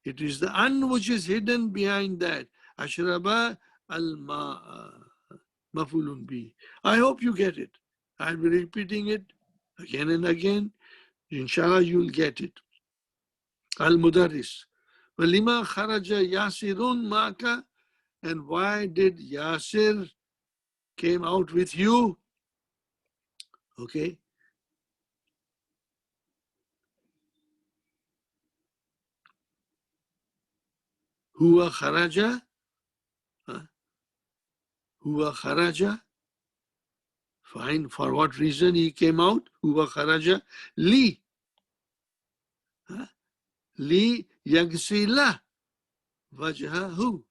It is the an which is hidden behind that. Ashraba al-ma'a. Mafulun bi. I hope you get it. I'll be repeating it again and again. Inshallah, you'll get it. Al-Mudarris. Walima kharaja Yasirun maka. And why did Yasir came out with you? Okay. Huwa kharaja. Huwa kharaja. Fine. For what reason he came out? Huwa kharaja. Li. Li yagsila wajhahu.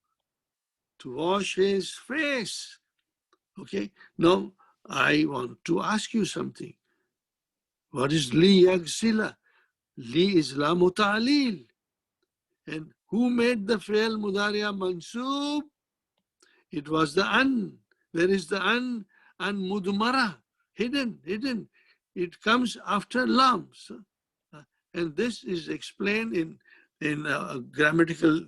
To wash his face. Okay. Now, I want to ask you something. What is li yagsila? Li is lamu ta'lil. And who made the fi'l mudari'a mansub? It was the an. Where is the an? An mudmara. Hidden. It comes after lam. So, and this is explained in grammatical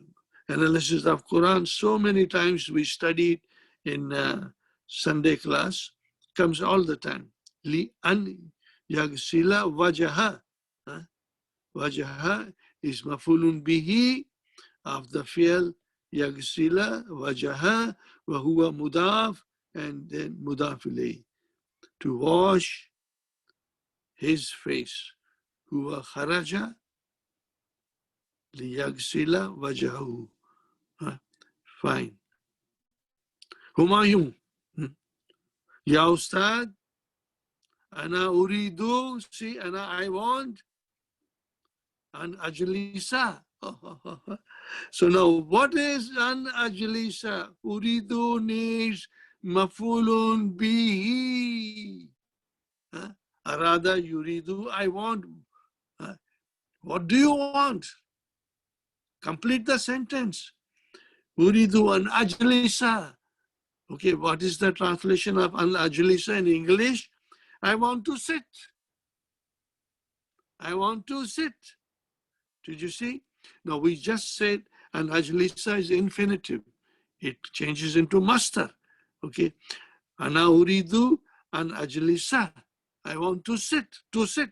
analysis of Quran. So many times we studied in Sunday class. Comes all the time. Li an yagsila wajaha. Wajaha is mafulun bihi of the fi'l yagsila wajaha wa huwa mudaf and then mudaf ilayh. To wash his face. Huwa kharaja liyagsila wajahu. Fine. Humayun. Ya Ustad, ana uridu, see, ana I want, an ajlisa. So now, what is an ajlisa? Uridu needs mafulun bihi. Arada yuridu, I want. What do you want? Complete the sentence. Uridu an ajlisa. Okay, what is the translation of an ajlisa in English? I want to sit. I want to sit. Did you see? Now we just said an ajlisa is infinitive. It changes into mastar. Okay. Ana uridu an ajlisa. I want to sit. To sit.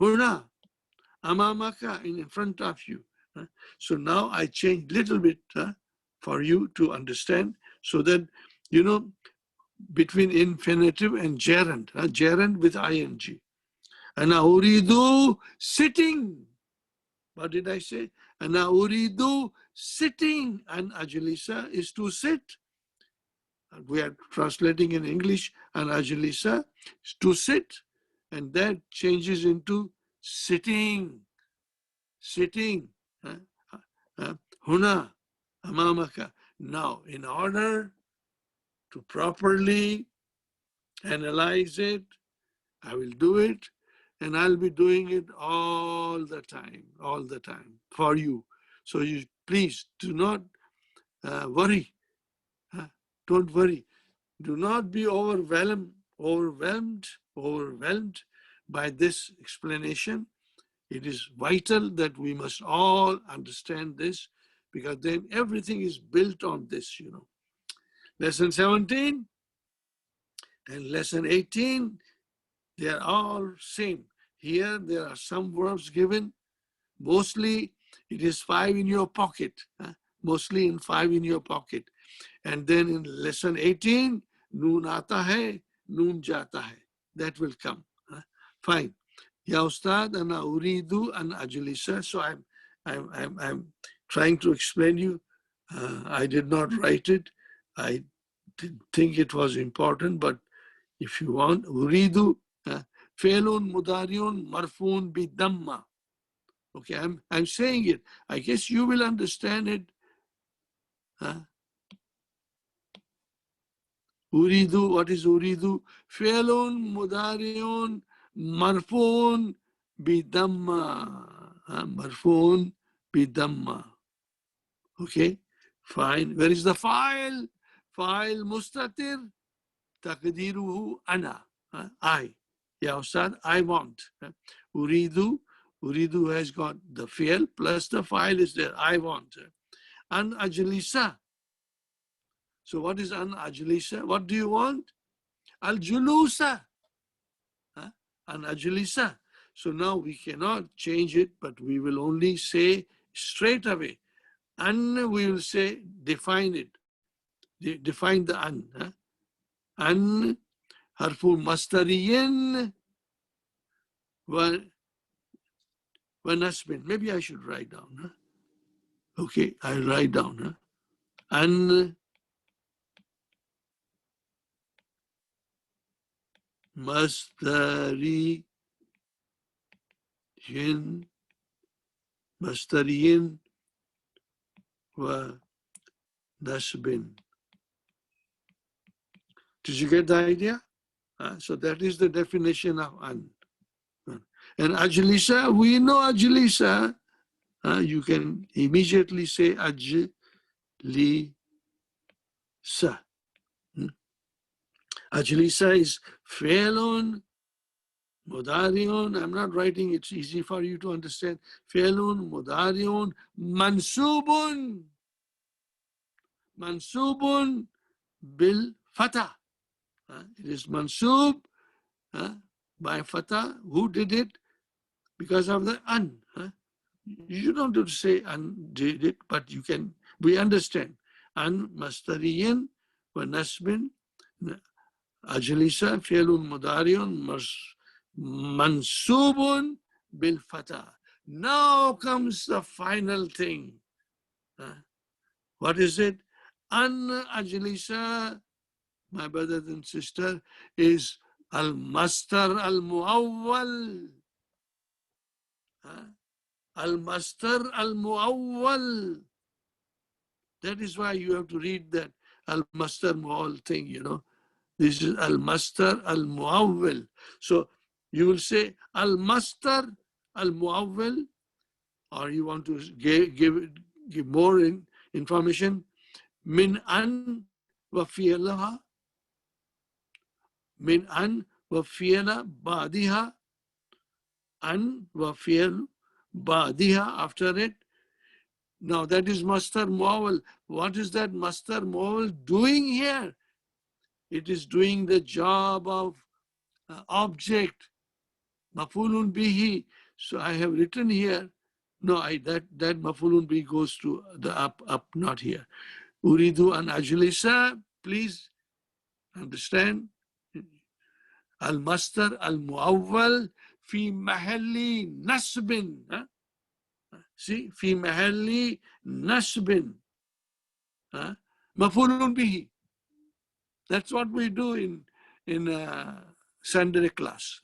Huna. Amamaka, in front of you. So now I change little bit for you to understand, so that, you know, between infinitive and gerund, gerund with ing. Ana uridu sitting. What did I say? Ana uridu sitting. And ajlisa is to sit. We are translating in English, and ajlisa is to sit. And that changes into sitting. Sitting. Huna, amamaka. Now, in order to properly analyze it, I will do it. and I'll be doing it all the time for you. So you please do not worry. Don't worry. Do not be overwhelmed by this explanation. It is vital that we must all understand this, because then everything is built on this, Lesson 17 and lesson 18, they are all same. Here there are some verbs given. Mostly it is 5 in your pocket. Mostly in 5 in your pocket. And then in lesson 18, noon aata hai, noon jata hai. That will come. Fine. Ya Ustad, ana uridu an ajlisa. So I'm trying to explain you. I did not write it. I didn't think it was important, but if you want, uridu, fe'lun mudariun marfun bi damma. Okay, I'm saying it. I guess you will understand it. Uridu, what is uridu? Fe'lun mudariun marfun bi damma. Marfun bi damma. Okay, fine. Where is the file? File mustatir taqdiruhu ana. I. Ya Ustad, I want. Uridu has got the fi'l plus the file is there. I want. An ajlisa. So what is an ajlisa? What do you want? Al julusa. An ajlisa. So now we cannot change it, but we will only say straight away. An, we will say, define it. Define the an. An harfu mastariyin wa nasbin. Maybe I should write down. Okay, I'll write down. An mastariyin wa nasbin. Did you get the idea? So that is the definition of an. And ajlisa, we know ajlisa. You can immediately say ajlisa. Ajlisa is fe'lun mudariun. I'm not writing, it's easy for you to understand. Fe'lun mudariun mansubun. Mansubun bil fatah. It is mansub by fatah. Who did it? Because of the an. You don't have to say an did it, but you can, we understand. An mastariyin wa nasbin ajlisa fi'lun mudariun mansubun bil fatah. Now comes the final thing. What is it? An ajlisa, my brothers and sisters, is al-mastar al-muawwal. Al-mastar al-muawwal. That is why you have to read that al-mastar muawwal thing, This is al-mastar al-muawwal. So you will say al-mastar al-muawwal, or you want to give more information. Min an wa fi'laha. Min an wa fi'la ba'diha. An wa fi'l ba'diha after it. Now that is mastar muawwal. What is that mastar muawwal doing here? It is doing the job of object, mafulun bihi. So I have written here. No, that mafulun bihi goes to the up, not here. Uridu an ajlisa. Please understand. Al-mastar al-muawwal fi mahalli nasbin. See, fi mahalli nasbin. Mafulun bihi. That's what we do in Sunday class.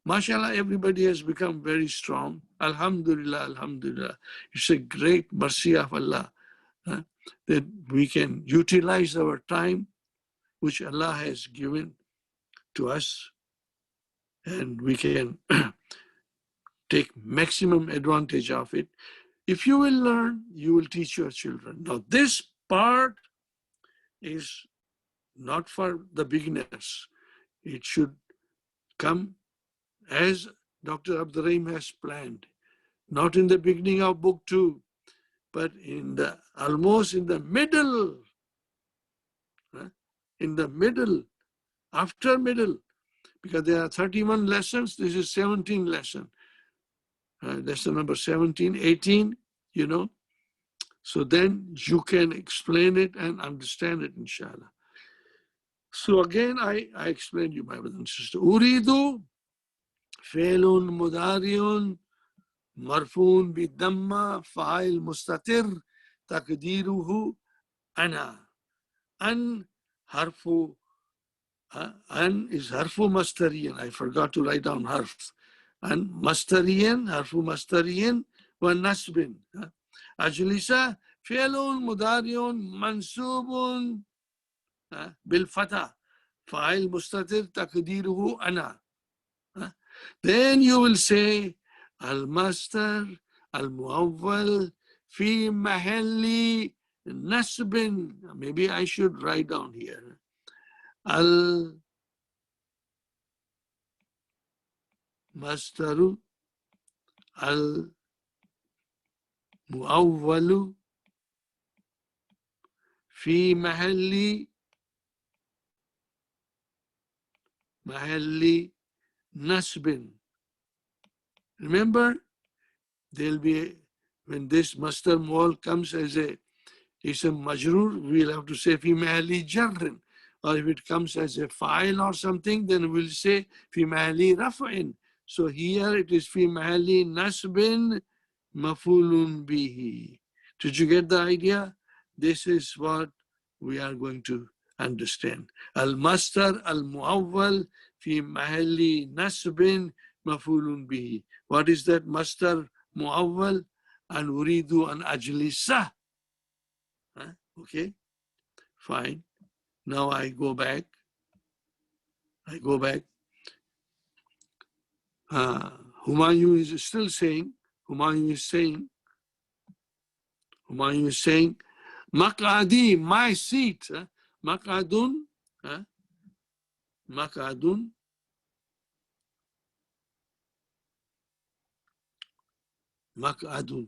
Mashallah, everybody has become very strong. Alhamdulillah, alhamdulillah. It's a great mercy of Allah that we can utilize our time, which Allah has given to us. and we can take maximum advantage of it. If you will learn, you will teach your children. Now, this part is not for the beginners. It should come as Dr. Abdurrahim has planned, not in the beginning of book 2, but in the almost in the middle, in the middle, after middle, because there are 31 lessons. This is 17 lesson. Lesson number 17, 18, you know. So then you can explain it and understand it, inshallah. So again, I explained you, my brothers and sisters. Uridu, fe'lun mudariun, marfun bidamma, fa'il mustatir, takdiruhu, ana. An harfu, an is harfu mastariyan. I forgot to write down harf. An mastariyan, harfu mastariyan, wa nasbin. Ajlisa, fe'lun mudariun, mansubun, بالفتح فاعل مستتر تقديره أنا. Then you will say المصدر المؤول في محل نصب. Maybe I should write down here المصدر المؤول في محل nasbin. Remember, there'll be, when this master mu'awwal comes as a ism majrur, we'll have to say fi mahalli jarrin. Or if it comes as a fa'il or something, then we'll say fi mahalli raf'in. So here it is fi mahalli nasbin mafulun bihi. Did you get the idea? This is what we are going to understand. Al-mastar al-mu'awwal fi mahalli nasbin mafulun bihi. What is that mastar mu'awwal? An uridu an ajlisa. Okay, fine. Now I go back. Humayun is still saying, Humayun is saying, Maq'adi, my seat. Maq'adun, Maq'adun, Maq'adun,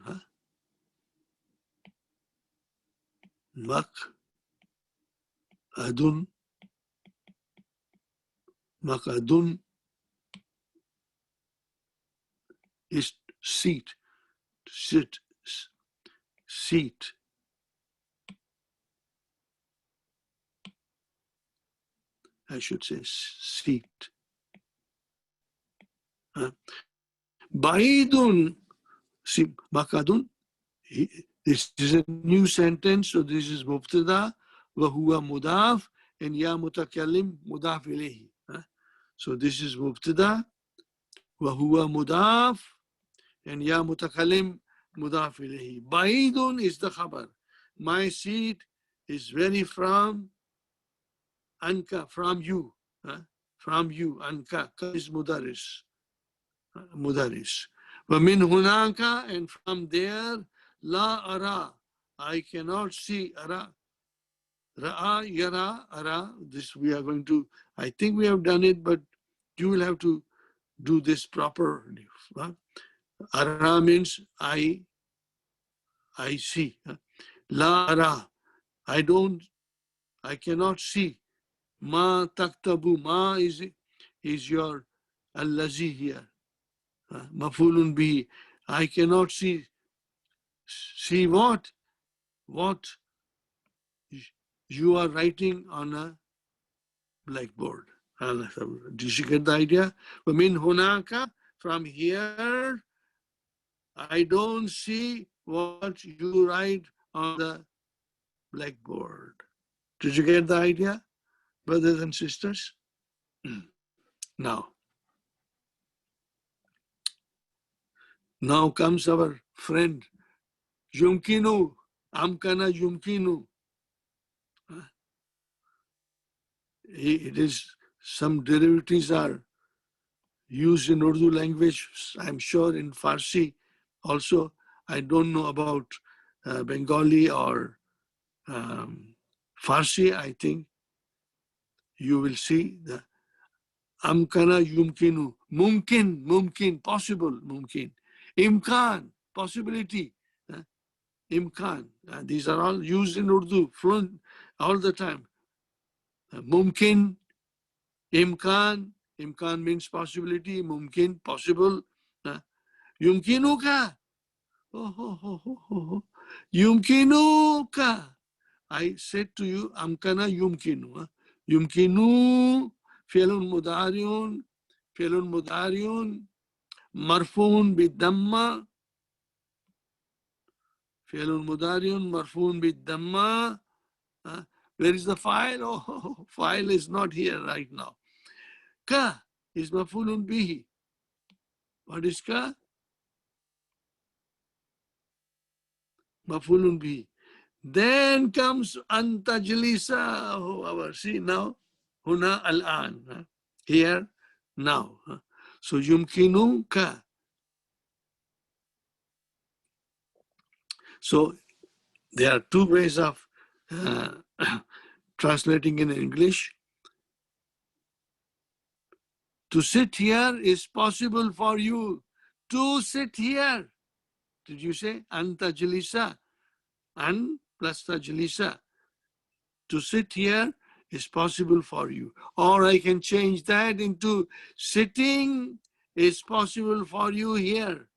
Maq'adun, Maq'adun is seat, seat. I should say seat. Ba'idun, see, Maq'adun, this is a new sentence, so this is mubtada, wa huwa mudaf, and ya mutakallim mudaf ilayhi. So this is mubtada, wa huwa mudaf, and ya mutakallim mudaf ilayhi. Ba'idun is the khabar. My seat is very from anka, from you. From you, anka, ka is mudaris. Mudaris. وَمِنْ هُنَاكَ, and from there, la ara, I cannot see. Ara, ra'a, yara, ara. This we are going to, I think we have done it, but you will have to do this properly. Ara means I see. La ara, I cannot see. Ma taktabu, ma is your allazi here. Mafulun bihi. I cannot see what you are writing on a blackboard. Did you get the idea? Min hunaka, from here, I don't see what you write on the blackboard. Did you get the idea, brothers and sisters? Now comes our friend, Yumkinu, Amkana Yumkinu. It is, some derivatives are used in Urdu language, I'm sure in Farsi also. I don't know about Bengali or Farsi. I think you will see the amkana yumkinu, mumkin, possible, mumkin, imkan, possibility, imkan. These are all used in Urdu, fluent all the time. Mumkin, imkan means possibility, mumkin, possible. Yumkinuka, yumkinuka. I said to you, amkana yumkinu. Yumkinu, fi'lun mudariun, marfuun bidamma, fi'lun mudariun, marfuun bidamma. Where is the file? Oh, file is not here right now. Ka is mafulun bihi. What is ka? Mafulun bihi. Then comes antajlisa. Oh, see now, huna al-an. Here, now. So yumkinu ka. So there are two ways of translating in English. To sit here is possible for you. To sit here. Did you say antajlisa? An plus tajlisa. To sit here is possible for you. Or I can change that into sitting is possible for you here.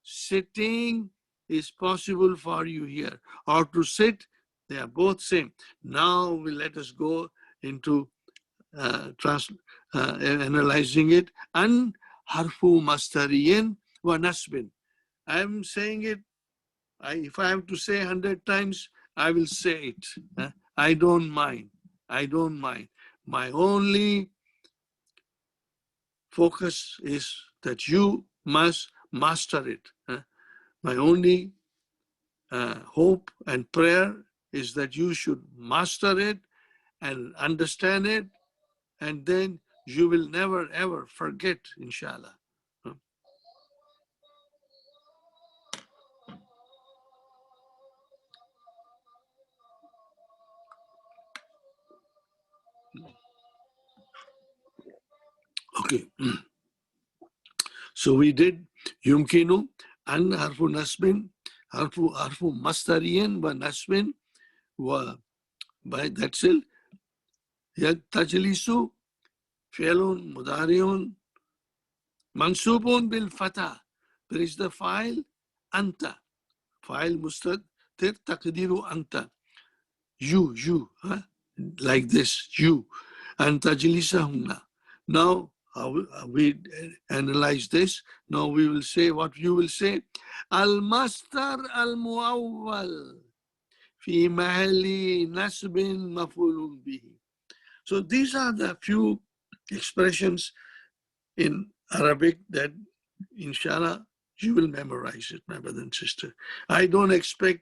Sitting is possible for you here. Or to sit, they are both same. Now let us go into analyzing it. An harfu mastariyin wa nasbin. I'm saying it. If I have to say 100 times, I will say it. I don't mind. I don't mind. My only focus is that you must master it. My only hope and prayer is that you should master it and understand it, and then you will never ever forget, inshallah. Okay. So we did yumkinu, an harfu nasbin, harfu mastariyan wa nasbin wa by that's it. Tajlisu fi'lun mudariun mansubun bil fatah. There is the file anta. File mustatir taqdiru anta. You, like this, you. And tajlisahunna. Now, we analyze this. Now we will say what you will say. Al-mastar al-muawwal fi mahali nasbin mafulun bihi. So these are the few expressions in Arabic that, inshallah, you will memorize it, my brother and sister. I don't expect,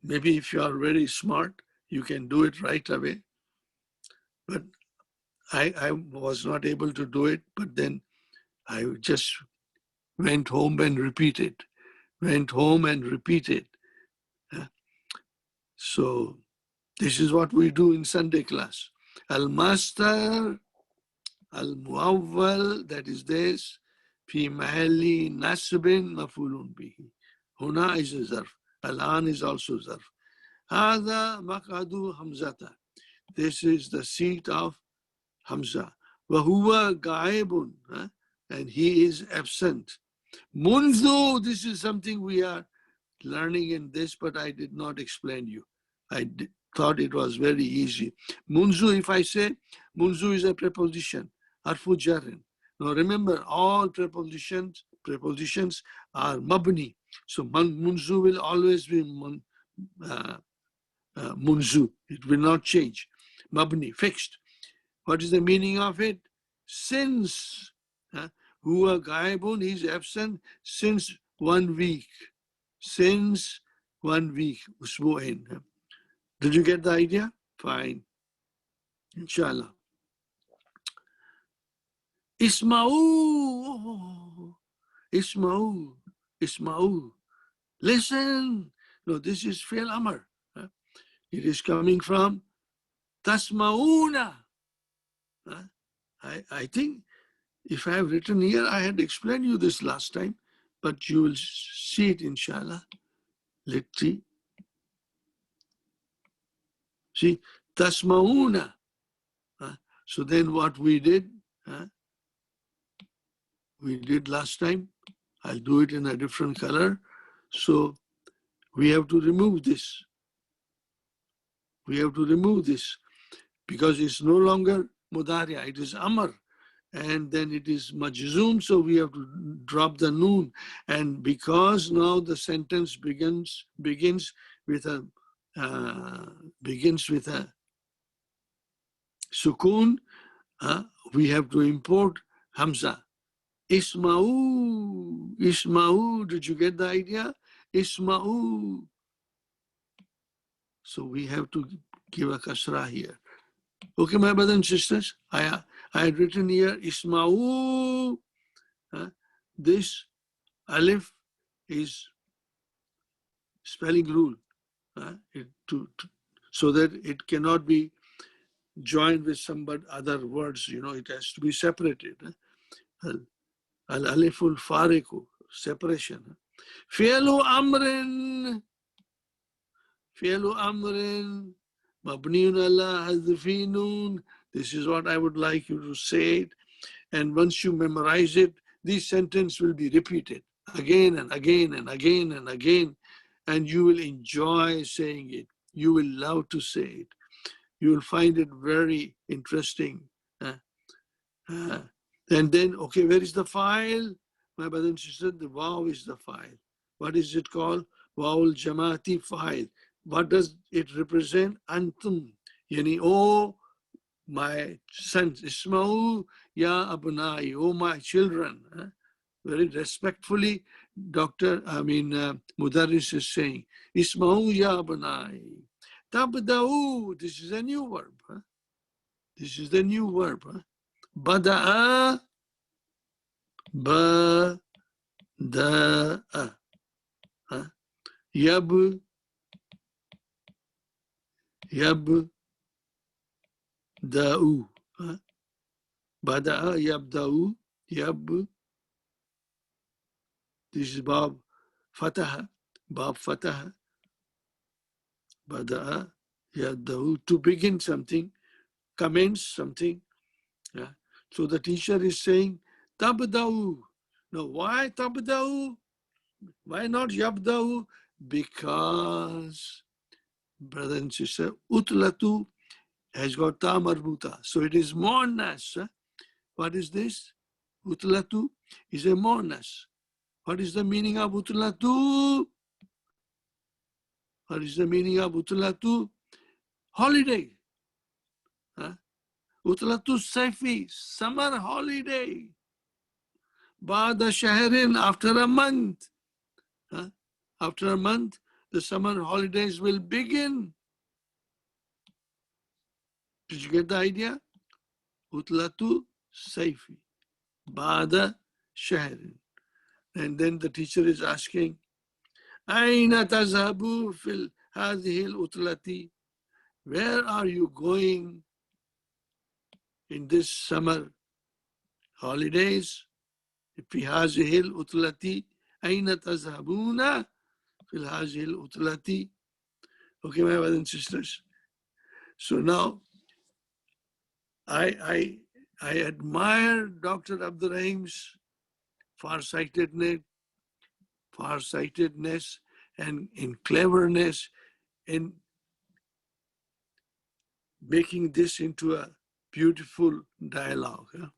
maybe if you are very smart, you can do it right away. But I was not able to do it, but then I just went home and repeated, So this is what we do in Sunday class. Al-Master, Al-Muawwal, that is this, Fi Mahalli Nasbin Mafulun Bihi. Huna is a zarf. Al-An is also zarf. Hada Maqadu Hamzata. This is the seat of Hamza. Wahuwa Gaibun. And he is absent. Munzu, this is something we are learning in this, but I did not explain you. I thought it was very easy. Munzu, if I say, Munzu is a preposition, harfu jarin. Now remember, all prepositions are mabni. So munzu will always be munzu. It will not change. Mabni, fixed. What is the meaning of it? Since huwa gaibun, he is absent since 1 week. Since 1 week. Usbu'in. Did you get the idea? Fine. Inshallah. Isma'u. Isma'u. Isma'u. Listen. No, this is fi'l amr. It is coming from tasma'una. I think if I have written here, I had explained you this last time, but you will see it, inshallah. Let's see. See, tasma'una. So then what we did last time, I'll do it in a different color. So we have to remove this. We have to remove this because it's no longer mudari'a, it is amr. And then it is majzoom, so we have to drop the noon. And because now the sentence begins with a sukoon, we have to import hamza. Isma'u, Isma'u. Did you get the idea? Isma'u. So we have to give a kasra here. Okay, my brothers and sisters, I had written here Isma'u. This alif is spelling rule, so that it cannot be joined with some other words. It has to be separated. Al aliful fariqu, separation. Fi'lu amrin. Fi'lu amrin. Mabniun ala hazfi noon. This is what I would like you to say it. And once you memorize it, this sentence will be repeated again and again and again and again. And you will enjoy saying it. You will love to say it. You will find it very interesting. And then, okay, where is the file? My brother and sister, the waw is the file. What is it called? Wawul Jamati file. What does it represent? Antum. Yani, oh, my sons. Isma'u ya abnai, oh, my children. Very respectfully, Mudarris is saying, Isma'u ya abnai. Tabda'u, this is a new verb. This is the new verb. Bada'a, bada'a. Yabda'u, bada'a, yabda'u, this is Bab Fataha, bada'a, yabda'u, to begin something, commence something. So the teacher is saying, tabda'u. Now, why tabda'u? Why not yabda'u? Because, brother and sister, utlatu has got ta marbuta. So it is monas. What is this? Utlatu is a monas. What is the meaning of utlatu? What is the meaning of utlatu? Holiday. Utlatu Saifi, summer holiday. Ba'da shahrin, after a month. After a month, the summer holidays will begin. Did you get the idea? Utlatu Saifi, Ba'da shahrin. And then the teacher is asking, Aina tazhabu fil hadhihi al-utlati? Where are you going in this summer holidays? في هذه الأطلة أين تذهبون في هذه الأطلة? Okay, my brothers and sisters. So now, I admire Dr. Abdul Rahim's farsightedness and in cleverness in making this into a beautiful dialogue.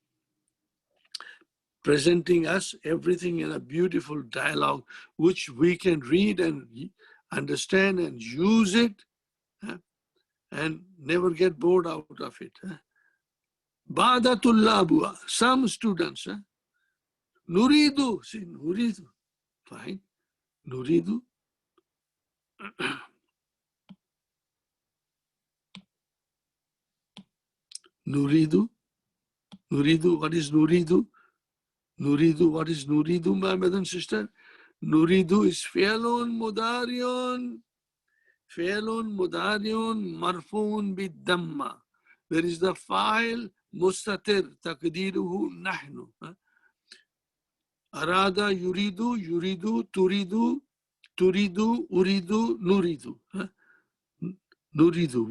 Presenting us everything in a beautiful dialogue, which we can read and understand and use it and never get bored out of it. Ba'datullah, some students, nuridu, see, nuridu, fine, nuridu. Nuridu, Nuridu, what is Nuridu? Nuridu, what is Nuridu, my brother and sister? Nuridu is fi'lun mudariun. Fi'lun mudariun marfuun bid-damma. Where is the fa'il? Mustatir, taqdiruhu nahnu. Arada, yuridu, yuridu, turidu, turidu, uridu, nuridu. Nuridu,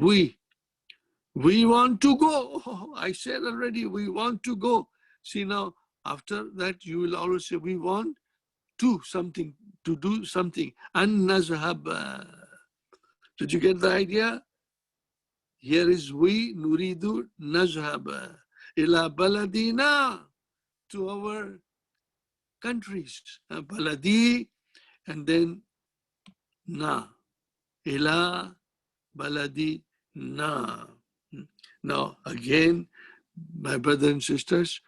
we want to go. Oh, I said already, we want to go. See now, after that, you will always say, we want to something, to do something. An nazhaba. Did you get the idea? Here is we, nuridu, nazhaba. Ila baladina, to our countries. Baladi, and then na. Ila baladi na. Now, again, my brothers and sisters,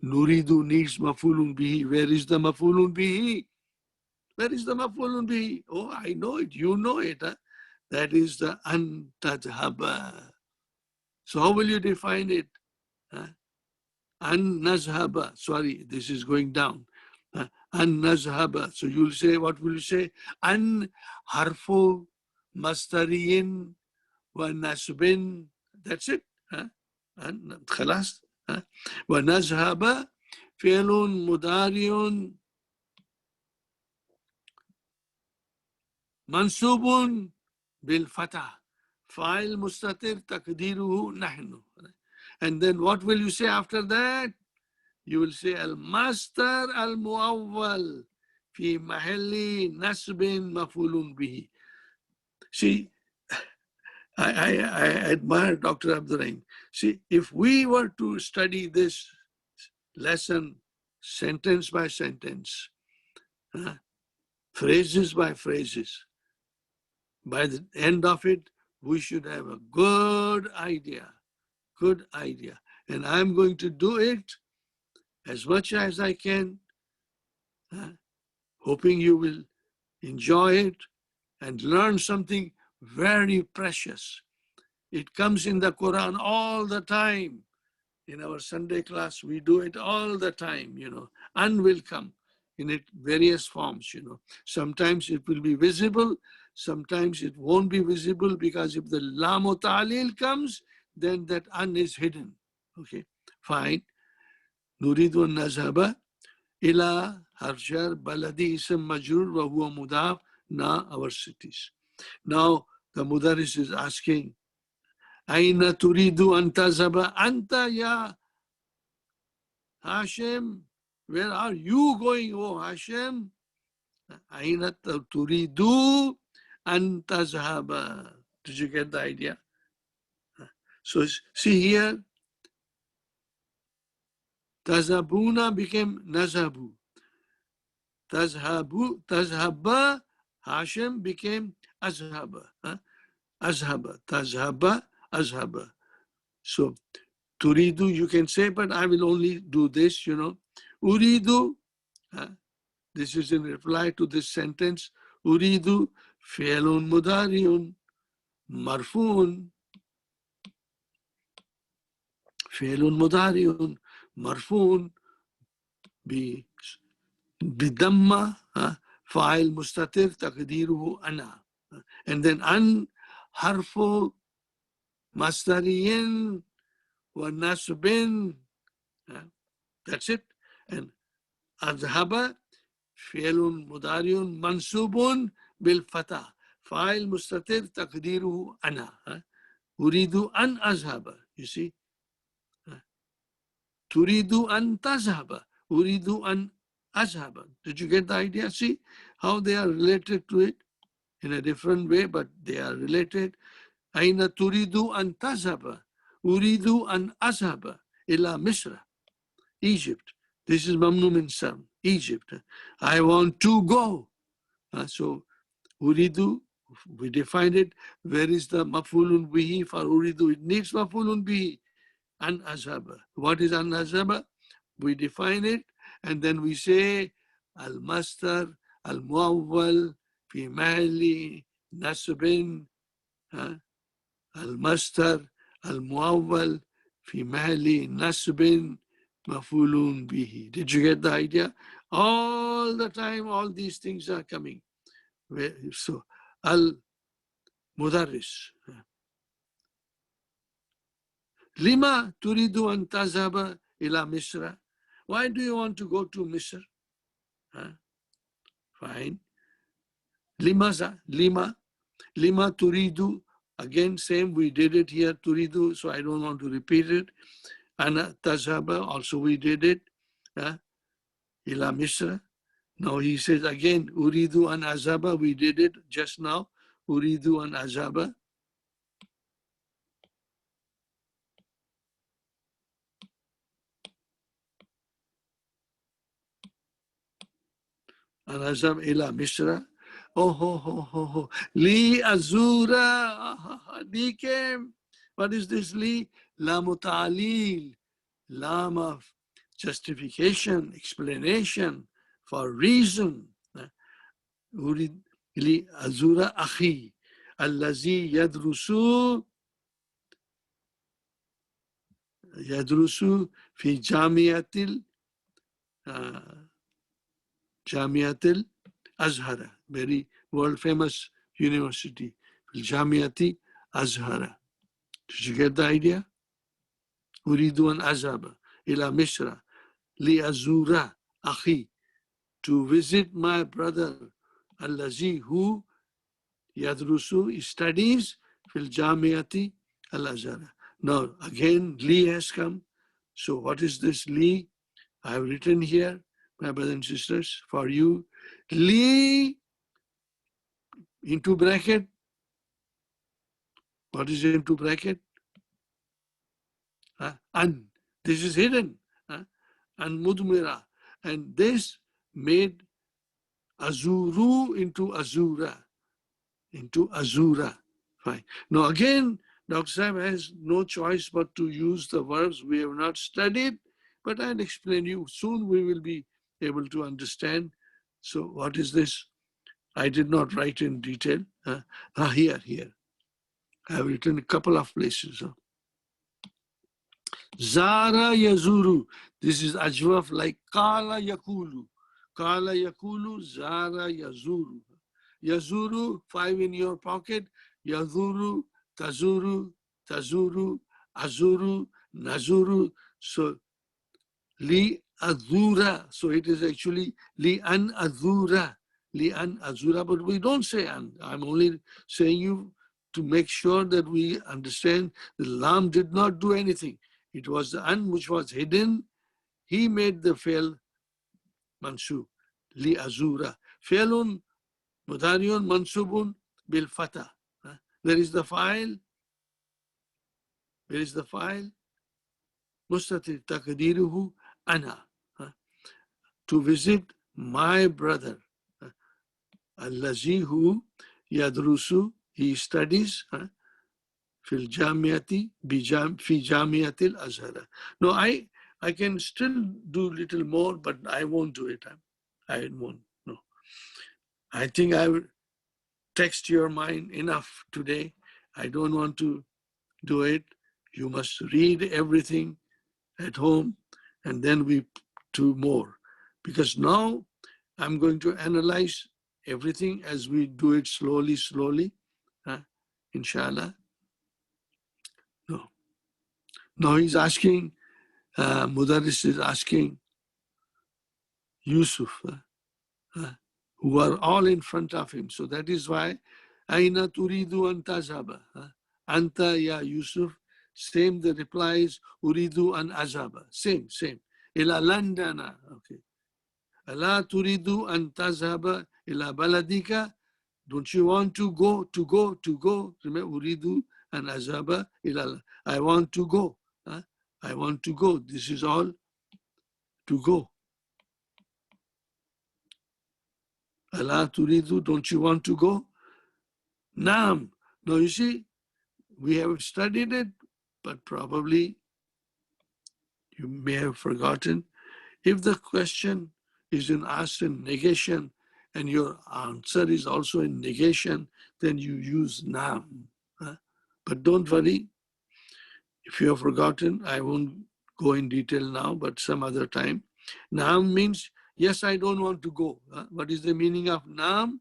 Nuridu needs mafulun bihi. Where is the mafulun bihi? Where is the mafulun bihi? Oh, I know it. You know it. Huh? That is the an-tadhaba. So how will you define it? Huh? An-nazhaba. Sorry, this is going down. An-nazhaba. So you'll say, what will you say? An-harfu mastariyin wa nasbin. That's it. Huh? خلاص. ونذهب فعل مضارع منصوب بالفتح فاعل مستتر تقديره نحن. And then what will you say after that? You will say المصدر المؤول في محل نصب مفعول به. See, I admire Dr. Abdurrahim. See, if we were to study this lesson sentence by sentence, phrases by phrases, by the end of it, we should have a good idea. And I'm going to do it as much as I can, hoping you will enjoy it and learn something very precious. It comes in the Quran all the time. In our Sunday class, we do it all the time, and will come in it various forms, Sometimes it will be visible, sometimes it won't be visible, because if the lam o ta'lil comes, then that an is hidden. Okay, fine. Nuridu an nazhaba ila harjar baladi ism majrur wa huwa mudaf na, our cities. Now the mudaris is asking, Aina turidu an tazhaba anta ya Hashem? Where are you going, oh Hashem? Aina turidu an tazhaba. Did you get the idea? So see here, tazhabuna became nazhabu. Tazhaba, Hashem became azhaba. Azhaba, tazhaba, azhaba. So turidu you can say, but I will only do this, Uridu, this is in reply to this sentence. Uridu fi'lun mudariun marfuun. Fi'lun mudariun marfuun bidamma fa'il mustatir taqdiruhu ana. And then an harfu mastariyin wa nasbin. That's it. And azhaba فعل مضارع منصوب بالفتح فاعل مستتر تقديره أنا. أريد أن أذهب. You see, تريد أن تذهب. أريد أن أذهب. Did you get the idea? See how they are related to it in a different way, but they are related. أين تريد أن تذهب. أريد أن أذهب إلى مصر, Egypt. This is mamnu min sarf, Egypt. I want to go. So uridu, we defined it. Where is the maf'ulun bihi for uridu? It needs maf'ulun bihi. An azhaba. What is an azhaba? We define it, and then we say al-mastar al-muawwal fi mahli nasbin. Al-mastar al-muawwal fi mahli nasbin mafulun bihi. Did you get the idea? All the time, all these things are coming. So, al mudarris. Lima turidu an tazhaba ila Misra. Why do you want to go to Misr? Huh? Fine. Lima turidu. Again, same, we did it here, turidu, so I don't want to repeat it. Ana tazhaba, also we did it. Ila Misra. Now he says again, uridu an azaba, we did it just now. Uridu an azaba. An azab ila Misra. Oh, ho, ho, ho, ho. Li azura. Li came. What is this li? Lamu ta'alil. Lam of justification, explanation, for reason. Urid li azura akhi. Allazi yadrusu fi jamiatil Jamiatil Azhara, very world famous university. Jamiati Azhara. Did you get the idea? Uridu an azaba ila Misra li azura akhi, to visit my brother allazi who yadrusu studies fil jamiati al azhara. Now again li has come. So what is this li? I have written here, my brothers and sisters, for you. Li into bracket. What is into bracket? An. This is hidden. An mudmira. And this made azuru into azura. Into azura. Fine. Now again, Dr. Sahib has no choice but to use the verbs we have not studied, but I'll explain you. Soon we will be able to understand. So what is this? I did not write in detail. Here. I have written a couple of places. Zara yazuru. This is ajwaf like kala yakulu. Kala yakulu, zara yazuru. Yazuru, 5 in your pocket. Yazuru, tazuru, azuru, nazuru. So, li azura. So it is actually li an azura. Li an azura, but we don't say an. I'm only saying you to make sure that we understand the lam did not do anything. It was the an which was hidden. He made the fail mansub. Li azura. Failun mudariun mansubun bil fatah. Where is the file? Where is the file? Mustatir taqdiruhu ana. To visit my brother. Allazi who yadrusu, he studies fil jamiati fi jamiatil azhara. No, I can still do little more, but I won't do it. I won't. No. I think I will text your mind enough today. I don't want to do it. You must read everything at home, and then we do more. Because now I'm going to analyze everything as we do it slowly, inshallah. No. Now he's asking, Mudarris is asking Yusuf, who are all in front of him. So that is why, Aina turidu an tazhaba. Anta ya Yusuf. Same, the reply is uridu an azhaba. Same. Ila landana. Okay. Ala turidu an tazhaba ila baladika. Don't you want to go? Remember, uridu an azhaba ila. I want to go. I want to go. This is all to go. Ala turidu, don't you want to go? Naam. Now you see, we have studied it, but probably you may have forgotten. If the question is asked in negation and your answer is also in negation, then you use naam. But don't worry. If you have forgotten, I won't go in detail now, but some other time. Naam means, yes, I don't want to go. What is the meaning of naam?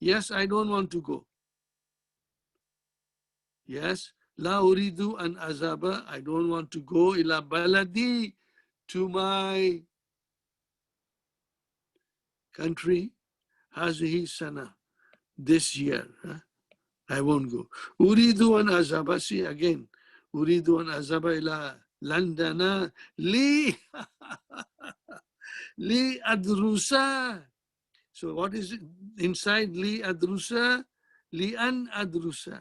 Yes, I don't want to go. Yes, la uridu an azaba, I don't want to go ila baladi, to my country, hazihi sana, this year. I won't go. Uridu an azaba, see again, uridu an azaba ila London, li, li adrusa. So what is it inside li adrusa? Li an adrusa.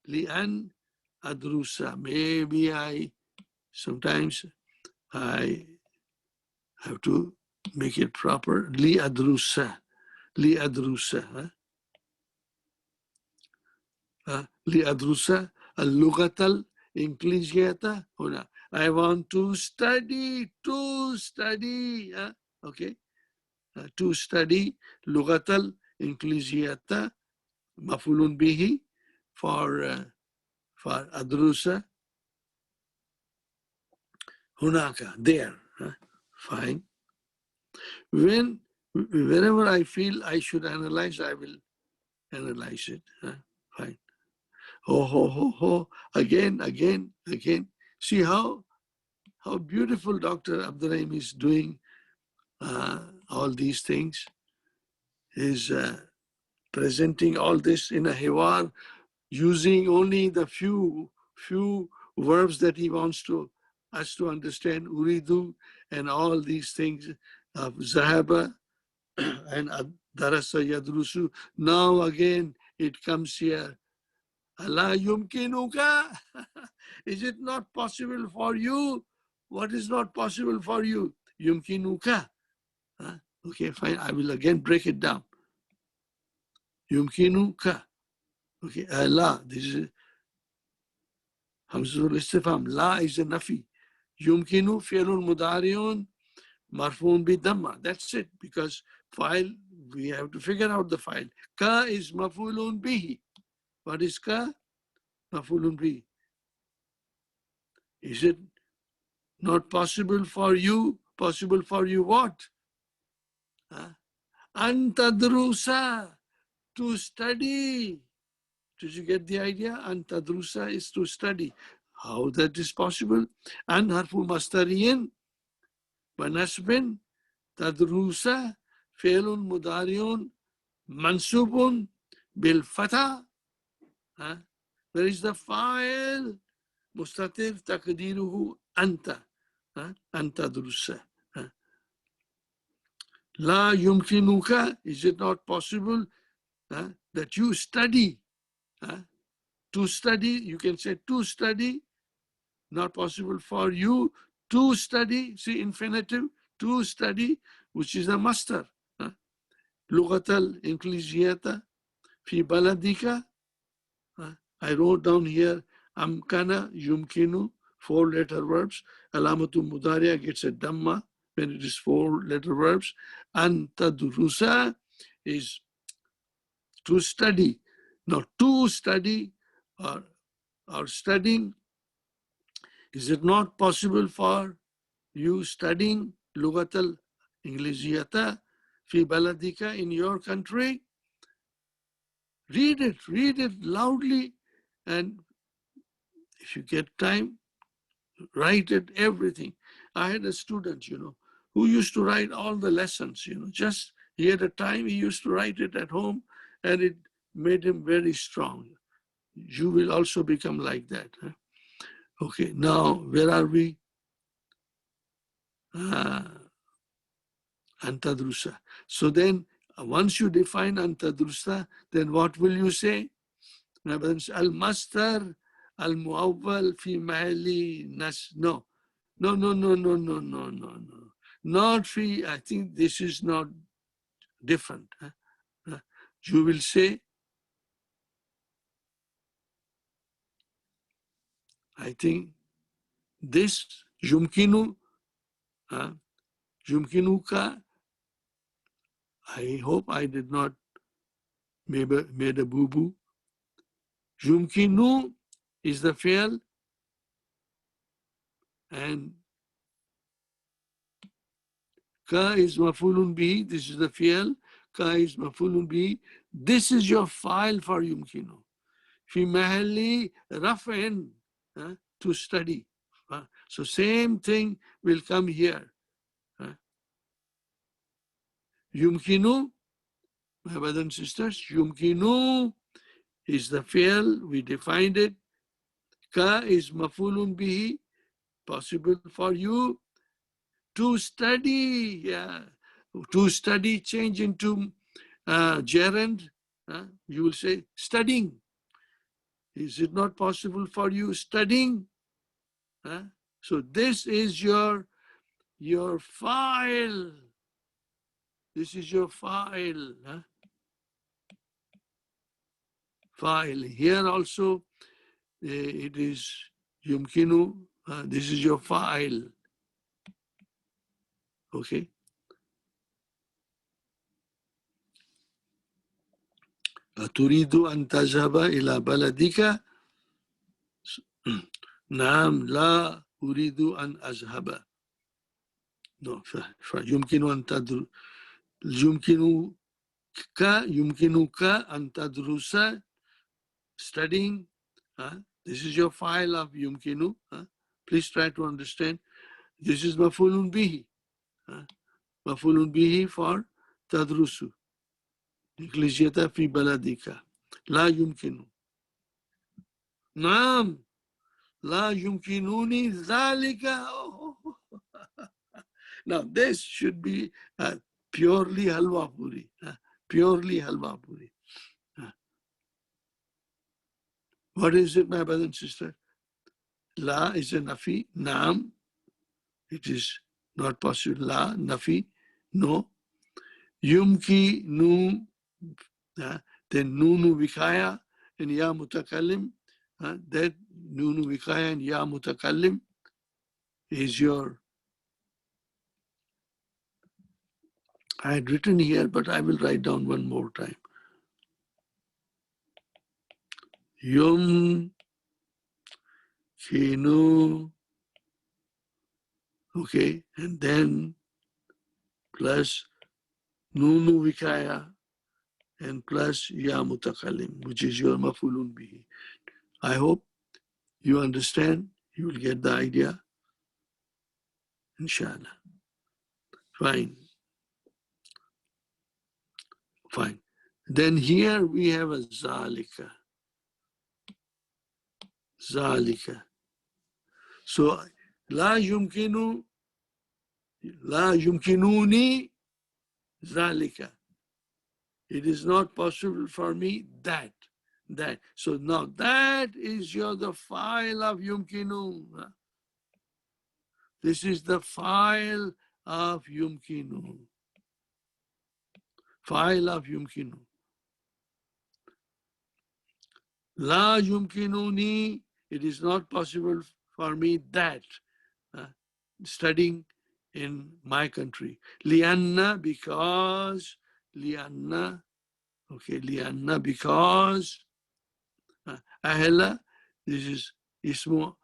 Li an adrusa. Maybe sometimes I have to make it proper. Li adrusa. Li adrusa. Li adrusa. اللغة الإنجليزية هنا. I want to study. Okay. To study لغة الإنجليزية مفعول به for أدرس هناك there. Fine. Whenever I feel I should analyze, I will analyze it. Fine. Ho. Again. See how beautiful Dr. Abdurrahim is doing all these things. Is presenting all this in a hiwar, using only the few verbs that he wants us to understand, uridu and all these things of zahaba and darasa yadrusu. Now again it comes here. Allah yumkinuka. Is it not possible for you? What is not possible for you? Yumkinuka. Okay, fine. I will again break it down. Yumkinuka. Okay, la. This is Hamzatul Istifham. La is a nafi. Yumkinu fi'lun mudari'un marfu'un bi dhamma. That's it. Because file, we have to figure out the file. Ka is maf'ulun bihi. What is ka? Maf'ulun bihi. Is it not possible for you? Possible for you what? Antadrusa, to study. Did you get the idea? Antadrusa is to study. How that is possible? An harfu mastariyin banasbin tadrusa fi'lun mudariun mansubun bil fatha. Where is the file? Mustatir taqdiruhu anta. Antadrusa. La yumkinuka, is it not possible that you study? To study, you can say to study, not possible for you to study, see infinitive, to study, which is a master. لغة الإنجليزية في بلدك. I wrote down here, أمكن يمكن, 4-letter verbs. علامة مضارع gets a dhamma when it is 4-letter verbs. أن تدرس is to study. Now, to study or studying, is it not possible for you studying لغة الإنجليزية في بلدك, in your country? Read it loudly, and if you get time, write it, everything. I had a student, who used to write all the lessons, just he had a time, he used to write it at home, and it made him very strong. You will also become like that. Okay, now where are we? Antadrusa. So then once you define antadrusa, then what will you say? Al-mastar al-muawwal fi mahali nas. No. Not fi, I think this is not different. You will say, I think this yumkinu, yumkinuka, I hope I did not made a boo-boo. Yumkinu is the fi'l and ka is mafulun bihi. This is the fi'al. Ka is mafulun bihi. This is your file for yumkinu. Fi mahalli raf'in, to study. So same thing will come here. Yumkinu, my brothers and sisters, yumkinu is the fi'al. We defined it. Ka is mafulun bihi, possible for you to study. Yeah. To study, change into gerund. You will say studying. Is it not possible for you studying? So this is your file. This is your file. File. Here also it is yumkinu. This is your file. Okay. تريد أن تذهب إلى بلدك؟ نعم لا أريد أن أذهب. No, فيمكن أن تدرس يمكنك أن تدرس studying. This is your file of يمكن. Please try to understand. This is مفعول به. مفعول به for تدرس. إكليسية في بلدك. لا يمكن. نعم لا يمكنني ذلك. Now this should be purely halwa puri. Purely halwa puri. What is it, my brother and sister? La is a nafi. Naam, it is not possible. La, nafi, no. Yumki, nu, then nunu vikaya and ya mutakallim. That nunu vikaya and ya mutakallim is your. I had written here, but I will write down one more time. Yum, kinu, okay, and then plus nunu vikaya and plus ya mutakallim, which is your mafulun bihi. I hope you understand. You will get the idea. Inshallah. Fine. Fine. Then here we have a zalika. Zalika. So la yumkinuni zalika. It is not possible for me that. So now that is the file of yumkinu. This is the file of yumkinu. File of yumkinu. La yumkinuni, it is not possible for me that studying in my country. Lianna, because. Lianna, okay, lianna, because. Ahla, this is ismu.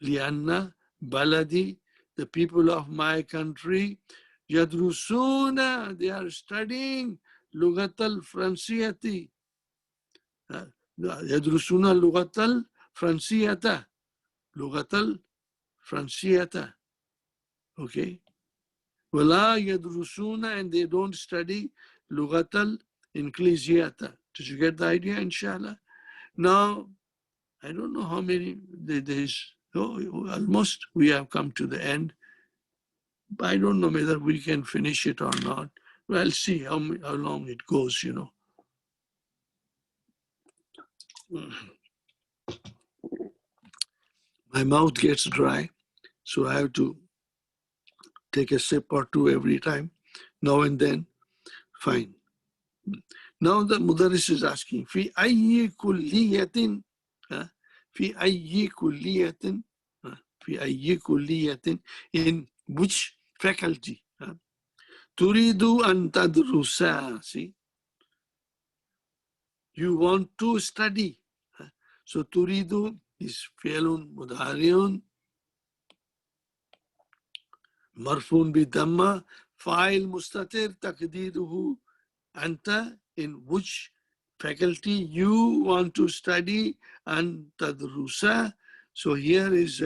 Lianna, baladi, the people of my country. Yadrusuna, they are studying lugatal fransiyati. يدرسون اللغة الفرنسية. لغة الفرنسية. Okay. ولا يدرسون, and they don't study لغة الإنجليزية. Did you get the idea, inshallah? Now, I don't know how many days, almost we have come to the end. I don't know whether we can finish it or not. We'll see how long it goes, My mouth gets dry, so I have to take a sip or two every time, now and then. Fine. Now the Mudaris is asking, Fi ayyi kulliyatin, Fi ayyi kulliyatin, Fi ayyi kulliyatin, in which faculty? Turidu an tadrusa, see? You want to study. So turidu is fi'lun mudariun. Marfun bi dhamma, fa'il mustatir taqdiruhu anta, in which faculty you want to study, and tadrusa. So here is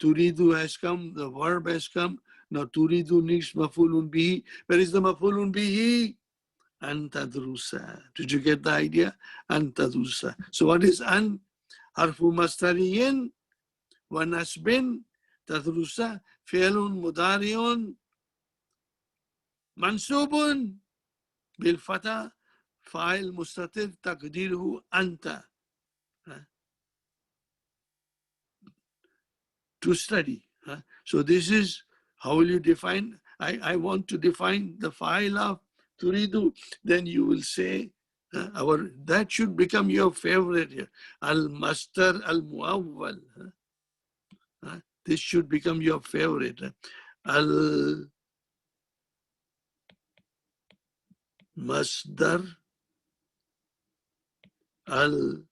turidu has come, the verb has come. Now turidu needs mafulun bihi. Where is the mafulun bihi? Antadrusa. Did you get the idea? Antadrusa. So what is an? Harfu mastariyin wa nasbin tadrusa fi'lun mudari'un mansubun bil fatha fa'il mustatir taqdiruhu anta. To study. So this is how will you define? I want to define the fa'il of turidu. Then you will say that should become your favorite here. Al-mastar al-muawwal. This should become your favorite. Al-masdar al-muawwal.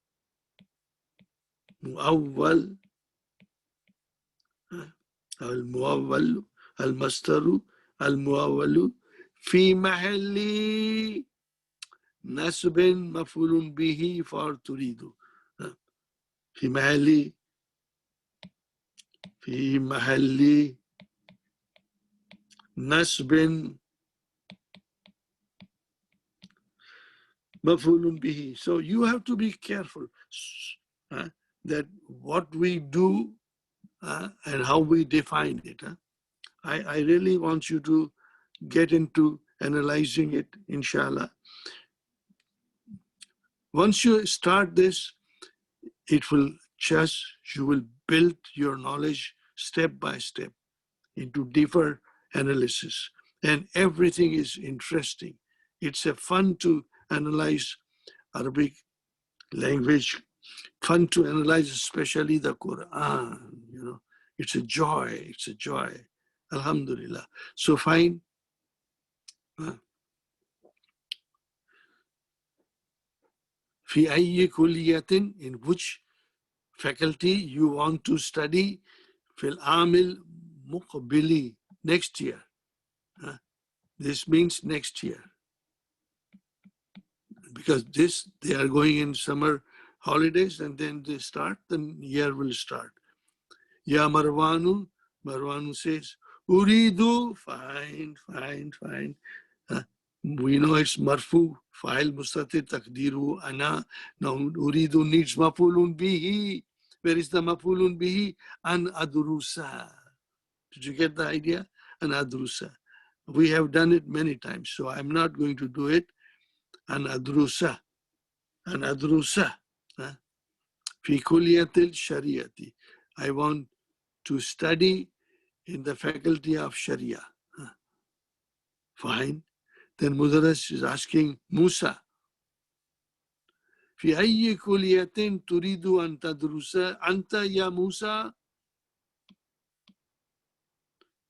Al-muawwal. Al-masdaru al-muawwalu fi mahalli nasbin mafulun bihi for turidu. في محل نصب مفعول به. So you have to be careful that what we do and how we define it. I really want you to get into analyzing it, inshallah. Once you start this, it will just, you will build your knowledge step by step into deeper analysis. And everything is interesting. It's a fun to analyze Arabic language, fun to analyze especially the Quran, you know. It's a joy, Alhamdulillah. So fine. في أي كلية, in which faculty you want to study, في العام المقبل, next year. This means next year. Because they are going in summer holidays and then they start, the year will start. Ya Marwanu, Marwanu says, Uridu, fine. We know it's marfu, fa'il mustatir taqdiru ana. Now Uridu needs mafulun bihi. Where is the mafulun bihi? An adrusa. Did you get the idea? An adrusa. We have done it many times, so I'm not going to do it. An adrusa. Fi kulliyatil shariyati. I want to study in the faculty of Sharia. Fine. Then Mudaris is asking Musa, في أي كلية تريد أن تدرس أنت يا موسى?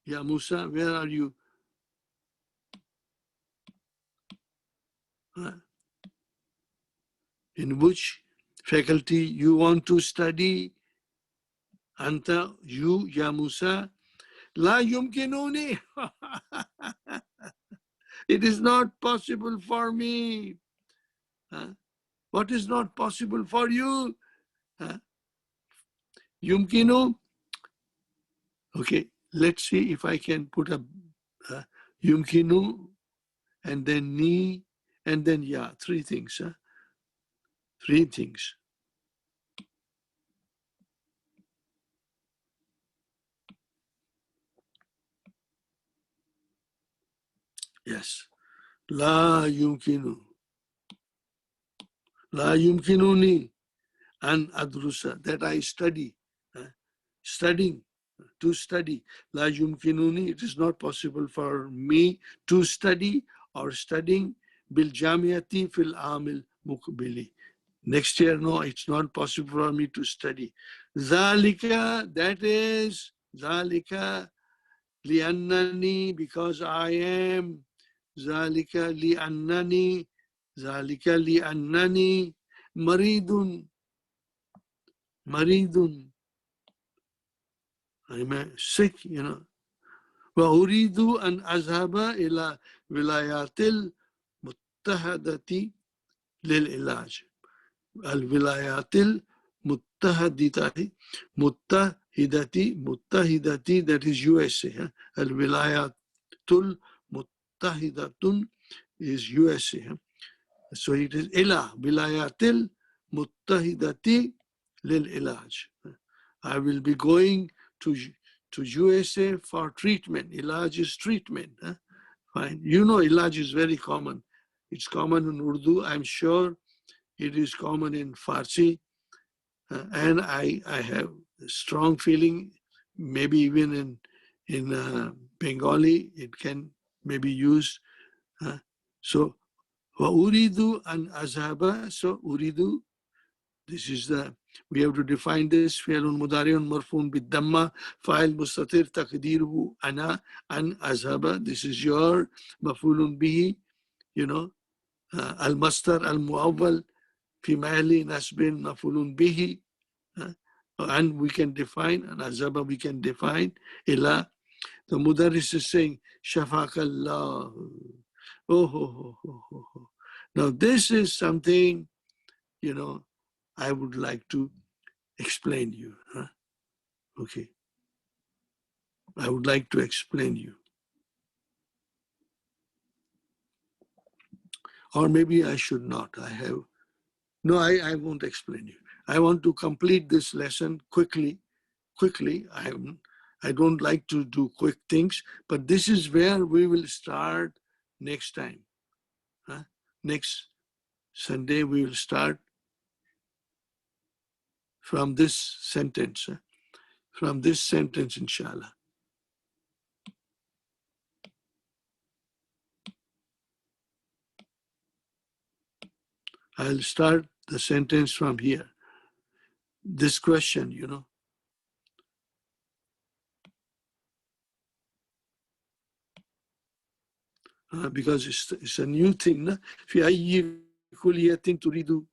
Ya Musa, where are you? In which faculty you want to study? Anta, you, Ya Musa. La yumkinuni. It is not possible for me. What is not possible for you? Yumkinu. Okay, let's see if I can put a yumkinu and then ni and then ya. Three things. Three things. Yes. La yumkinu. La yumkinuni an adrusa, that I study. Studying, to study. La yumkinuni, it is not possible for me to study or studying bil jamiati fil amil mukbili. Next year, no, it's not possible for me to study. Zalika, that is, Zalika liannani, because I am. Zalika liannani, Zalika liannani maridun. I'm sick, you know. وأريد أن أذهب إلى ولايات المتحدة للعلاج. الولايات المتحدة متحدة that is USA. الولايات المتحدة is USA. So it is إلى ولايات المتحدة للعلاج. I will be going to USA for treatment. Ilaj is treatment. Fine. You know, ilaj is very common. It's common in Urdu. I'm sure it is common in Farsi. And I have a strong feeling, maybe even in Bengali, it can maybe used. So, وَأُرِيدُ أَنْ أَذْهَبَ. So, أُرِيدُ, this is we have to define this. فعل مضارع مرفوع بالضمة فاعل مستتر تقديره أنا أن أذهب. This is your مفعول به, you know, المصدر المؤول في محل نصب مفعول به. And we can define, and أذهب we can define. إلى, the mudarris is saying شفاك الله. Oh. Now this is something, you know, I would like to explain you. Okay. I would like to explain you. Or maybe I should not. No, I won't explain you. I want to complete this lesson quickly. I don't like to do quick things, but this is where we will start next time. Next Sunday, we will start from this sentence. From this sentence, inshallah. I'll start the sentence from here. This question, you know. Because it's a new thing. في أي كلية تريد,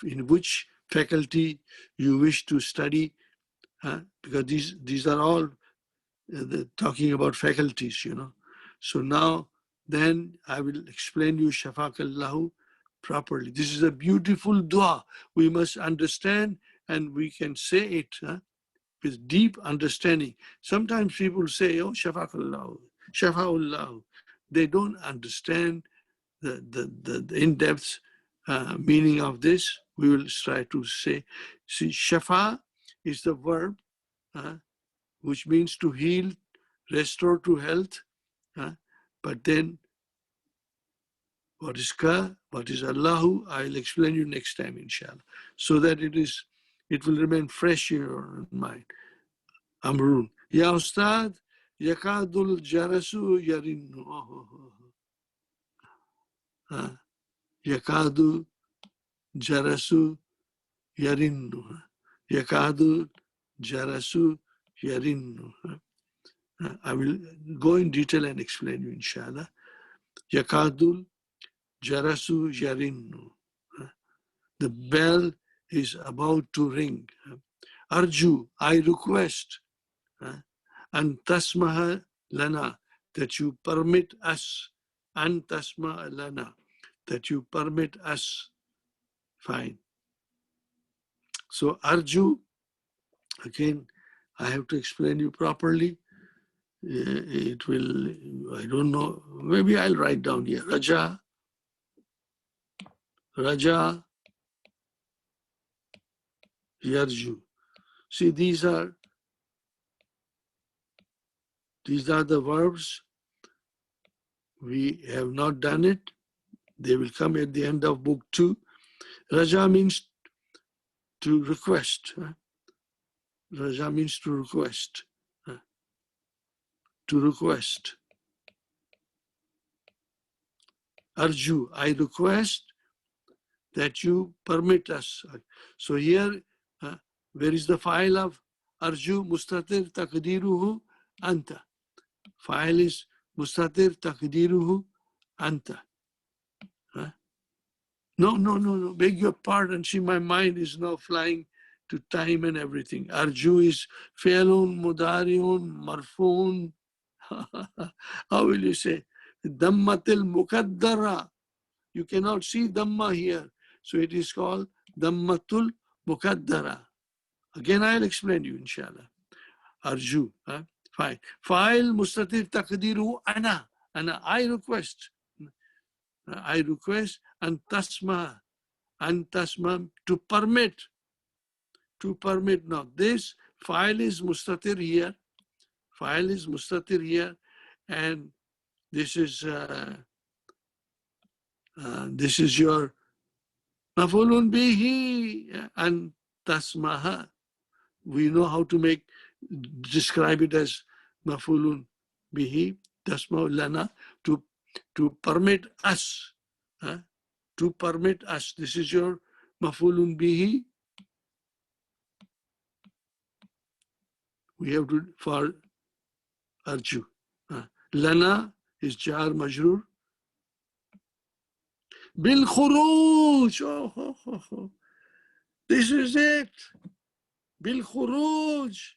in which faculty you wish to study, because these are all talking about faculties, you know. So now, then I will explain you Shafakallahu properly. This is a beautiful dua. We must understand, and we can say it with deep understanding. Sometimes people say, oh, Shafakallahu, Shafa'ullahu. They don't understand the in-depth meaning of this. We will try to say, see, Shafa is the verb which means to heal, restore to health. But then, what is Ka, what is Allahu, I'll explain you next time, inshallah, so that it will remain fresh in your mind. Amrun. Ya Ustad, yakadul jarasu yarinnu. Yakadu jarasu yarinnu. Yakadu jarasu yarinnu. I will go in detail and explain you, inshallah. Yakadul jarasu yarinnu. The bell is about to ring. Arju, I request. An tasmaha lana, that you permit us. An tasmaha lana, that you permit us. Fine. So Arju, again, I have to explain you properly. It will, I don't know, maybe I'll write down here. Raja, Yarju. See, these are the verbs. We have not done it. They will come at the end of book 2. Raja means to request. Raja means to request. To request. Arju, I request that you permit us. So here, where is the file of Arju? Mustatir taqdiruhu anta. File is Mustatir taqdiruhu anta. No. Beg your pardon. See, my mind is now flying to time and everything. Arju is fi'lun, mudariun, marfoon. How will you say? Dammatil mukaddara. You cannot see Dhamma here. So it is called Dhammatul Mukaddara. Again, I'll explain you, inshallah. Arju. Fine. Fa'il mustatir taqdiru ana. Ana, I request. I request and tasma. And tasma, to permit. To permit. Now, this file is mustatir here. File is mustatir here. And this is your maf'ulun bihi and tasmaha. We know how to describe it as maf'ulun bihi, tasma lana, to permit us. To permit us. This is your maf'ulun bihi. We have to, for arju. Lana is jar majrur. Bil khuruj. Oh. This is it. Bil khuruj.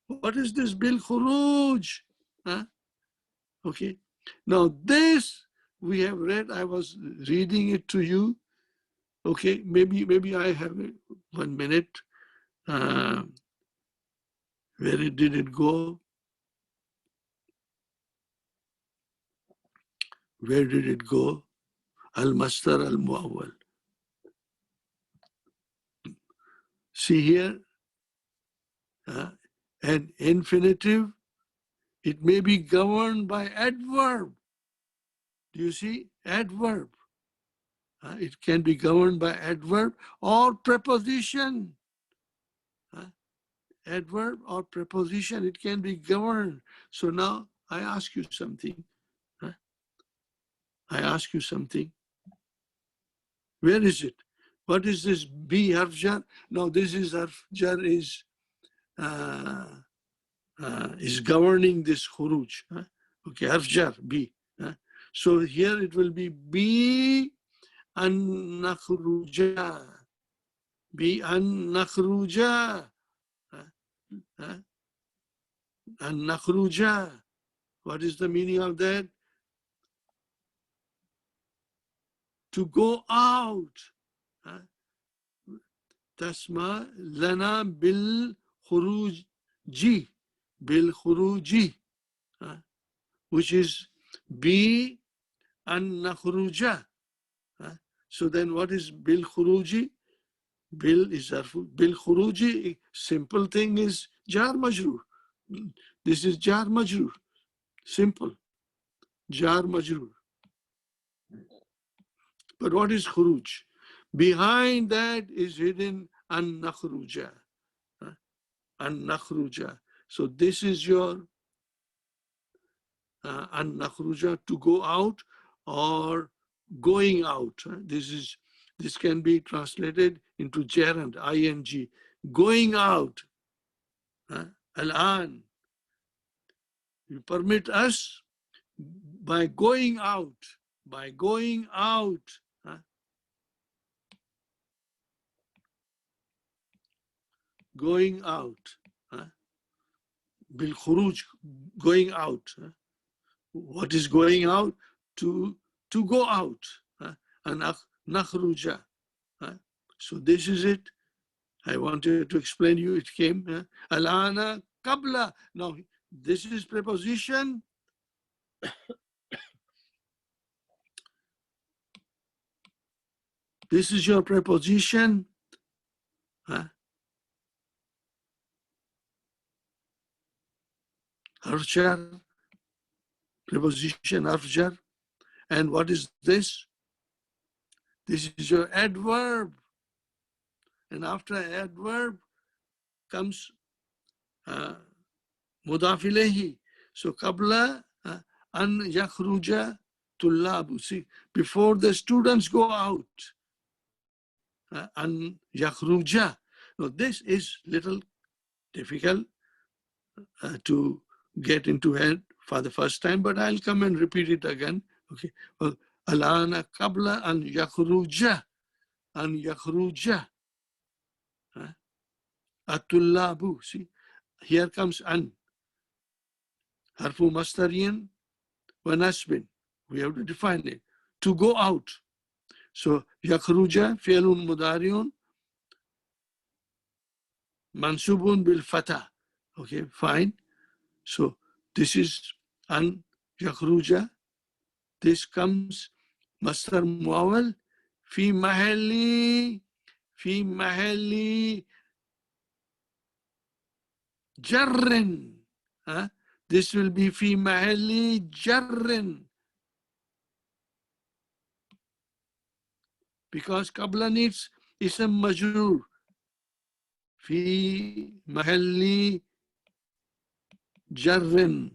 What is this bil khuruj? Okay. Now this we have read. I was reading it to you. Okay. Maybe I have 1 minute. Where did it go? Where did it go? Al-Mastar al-Muawwal. See here, an infinitive, it may be governed by adverb. Do you see? Adverb. It can be governed by adverb or preposition. Adverb or preposition, it can be governed. So now I ask you something. I ask you something. Where is it? What is this B harf jar? Now this is harf jar is governing this khuruj. Okay, harf jar B. So here it will be B an nakhruja. B an nakhruja. An nakhruja. What is the meaning of that? To go out. Tasma lana bil khuruji. Bil khuruji. Which is B an nakhruja. So then what is bil khuruji? Bil is bil khuruji. Simple thing is jar majrur. This is jar majrur. Simple. Jar majrur. But what is khuruj? Behind that is hidden an nakhruja. An nakhruja. So this is your an nakhruja, to go out or going out. This can be translated into gerund, ing, going out. Al-an. You permit us by going out. By going out. Going out. Bil khuruj, going out. What is going out? To go out. And nakhruja. So this is it. I wanted to explain you. It came. Alana qabla. Now this is preposition. This is your preposition. Harf jar. Preposition harf jar. And what is this? This is your adverb. And after adverb comes mudaf ilayhi. So qabla an yakhruja tullabu. See, before the students go out, an yakhruja. Now this is little difficult to get into head for the first time, but I'll come and repeat it again. Okay. Well, alana qabla an yakhruja. An yakhruja. At-tullabu. See, here comes an. Harfu mastariyan wa nasbin. We have to define it. To go out. So, yakhruja fi'lun mudariun mansubun bil fatah. Okay, fine. So, this is an yakhruja. This comes masdar muawwal fi mahalli jarrin. This will be fi mahalli jarrin. Because qabla needs ism majrur. Fi mahalli jarrin.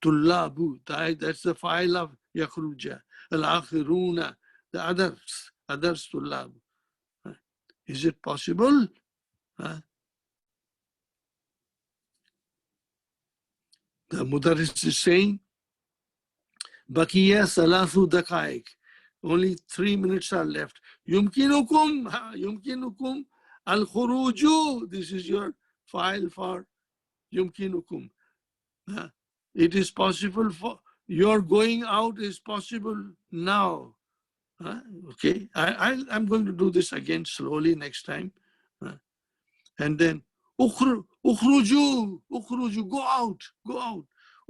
Tullabu. That's the file of yakhruja. Al-akhiruna. The others tullab. Is it possible? The Mudarris is saying, Bakiya Salathu Dakaik. Only 3 minutes are left. Yumkinukum al-khuruju. This is your file for yumkinukum. It is possible for your going out is possible now. Okay, I'm going to do this again slowly next time. And then ukhruju, go out.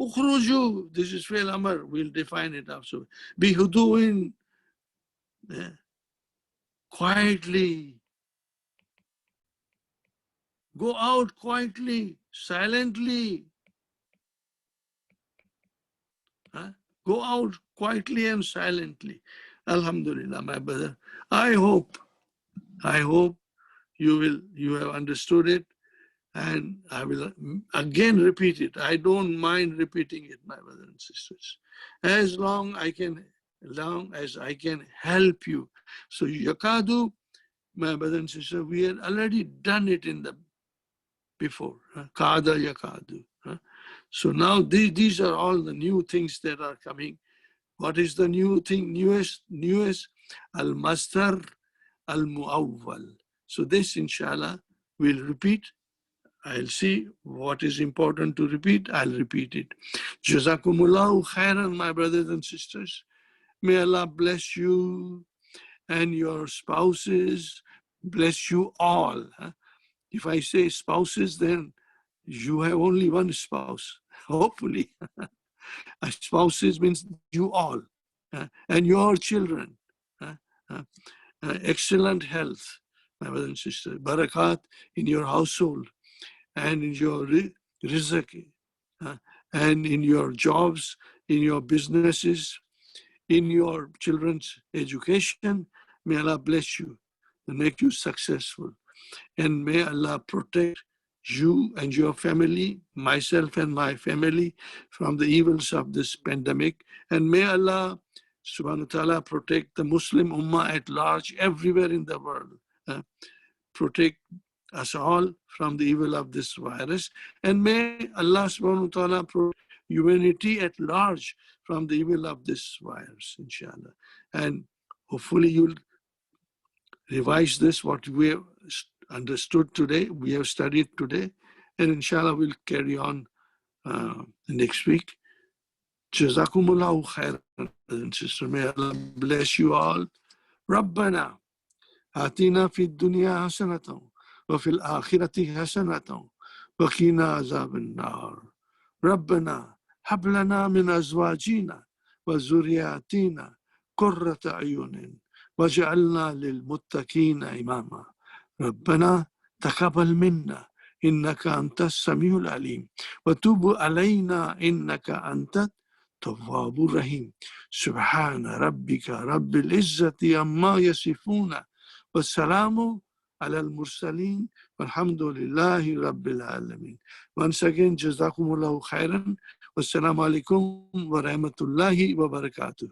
Ukhruju, this is fi'l amr, we'll define it also. Bihuduin, quietly. Go out quietly, silently. Go out quietly and silently. Alhamdulillah, my brother. I hope you have understood it, and I will again repeat it. I don't mind repeating it, my brothers and sisters, as long as I can help you. So yakadu, my brothers and sisters, we had already done it in the before. Kada yakadu. So now these are all the new things that are coming. What is the new thing? Newest al-masdar al-muawwal. So this, inshallah, we'll repeat. I'll see what is important to repeat. I'll repeat it. Jazakumullahu khairan, my brothers and sisters. May Allah bless you and your spouses. Bless you all. If I say spouses, then you have only one spouse, hopefully. Spouses means you all, and your children. Excellent health, my brothers and sisters. Barakat in your household, and in your rizq, and in your jobs, in your businesses, in your children's education. May Allah bless you and make you successful. And may Allah protect you and your family, myself and my family, from the evils of this pandemic. And may Allah subhanahu wa ta'ala protect the Muslim ummah at large everywhere in the world. Protect us all from the evil of this virus. And may Allah subhanahu wa ta'ala protect humanity at large from the evil of this virus, inshallah. And hopefully you'll revise this, what we have understood today, we have studied today, and inshallah we'll carry on next week. Jazakumullahu khairan, and sister. May Allah bless you all. Rabbana atina fid dunya hasanatan wa fil akhirati hasanatan wa qina azaban nar. Rabbana hab lana min azwajina wa zurriyatina qurrata ayunin waj'alna lil muttaqina imama. ربنا تقبل منا إنك أنت السميع العليم وتوب علينا إنك أنت التواب الرحيم. سبحان ربك رب العزة عما يصفون والسلام على المرسلين والحمد لله رب العالمين. Once again, جزاكم الله خيرا والسلام عليكم ورحمة الله وبركاته.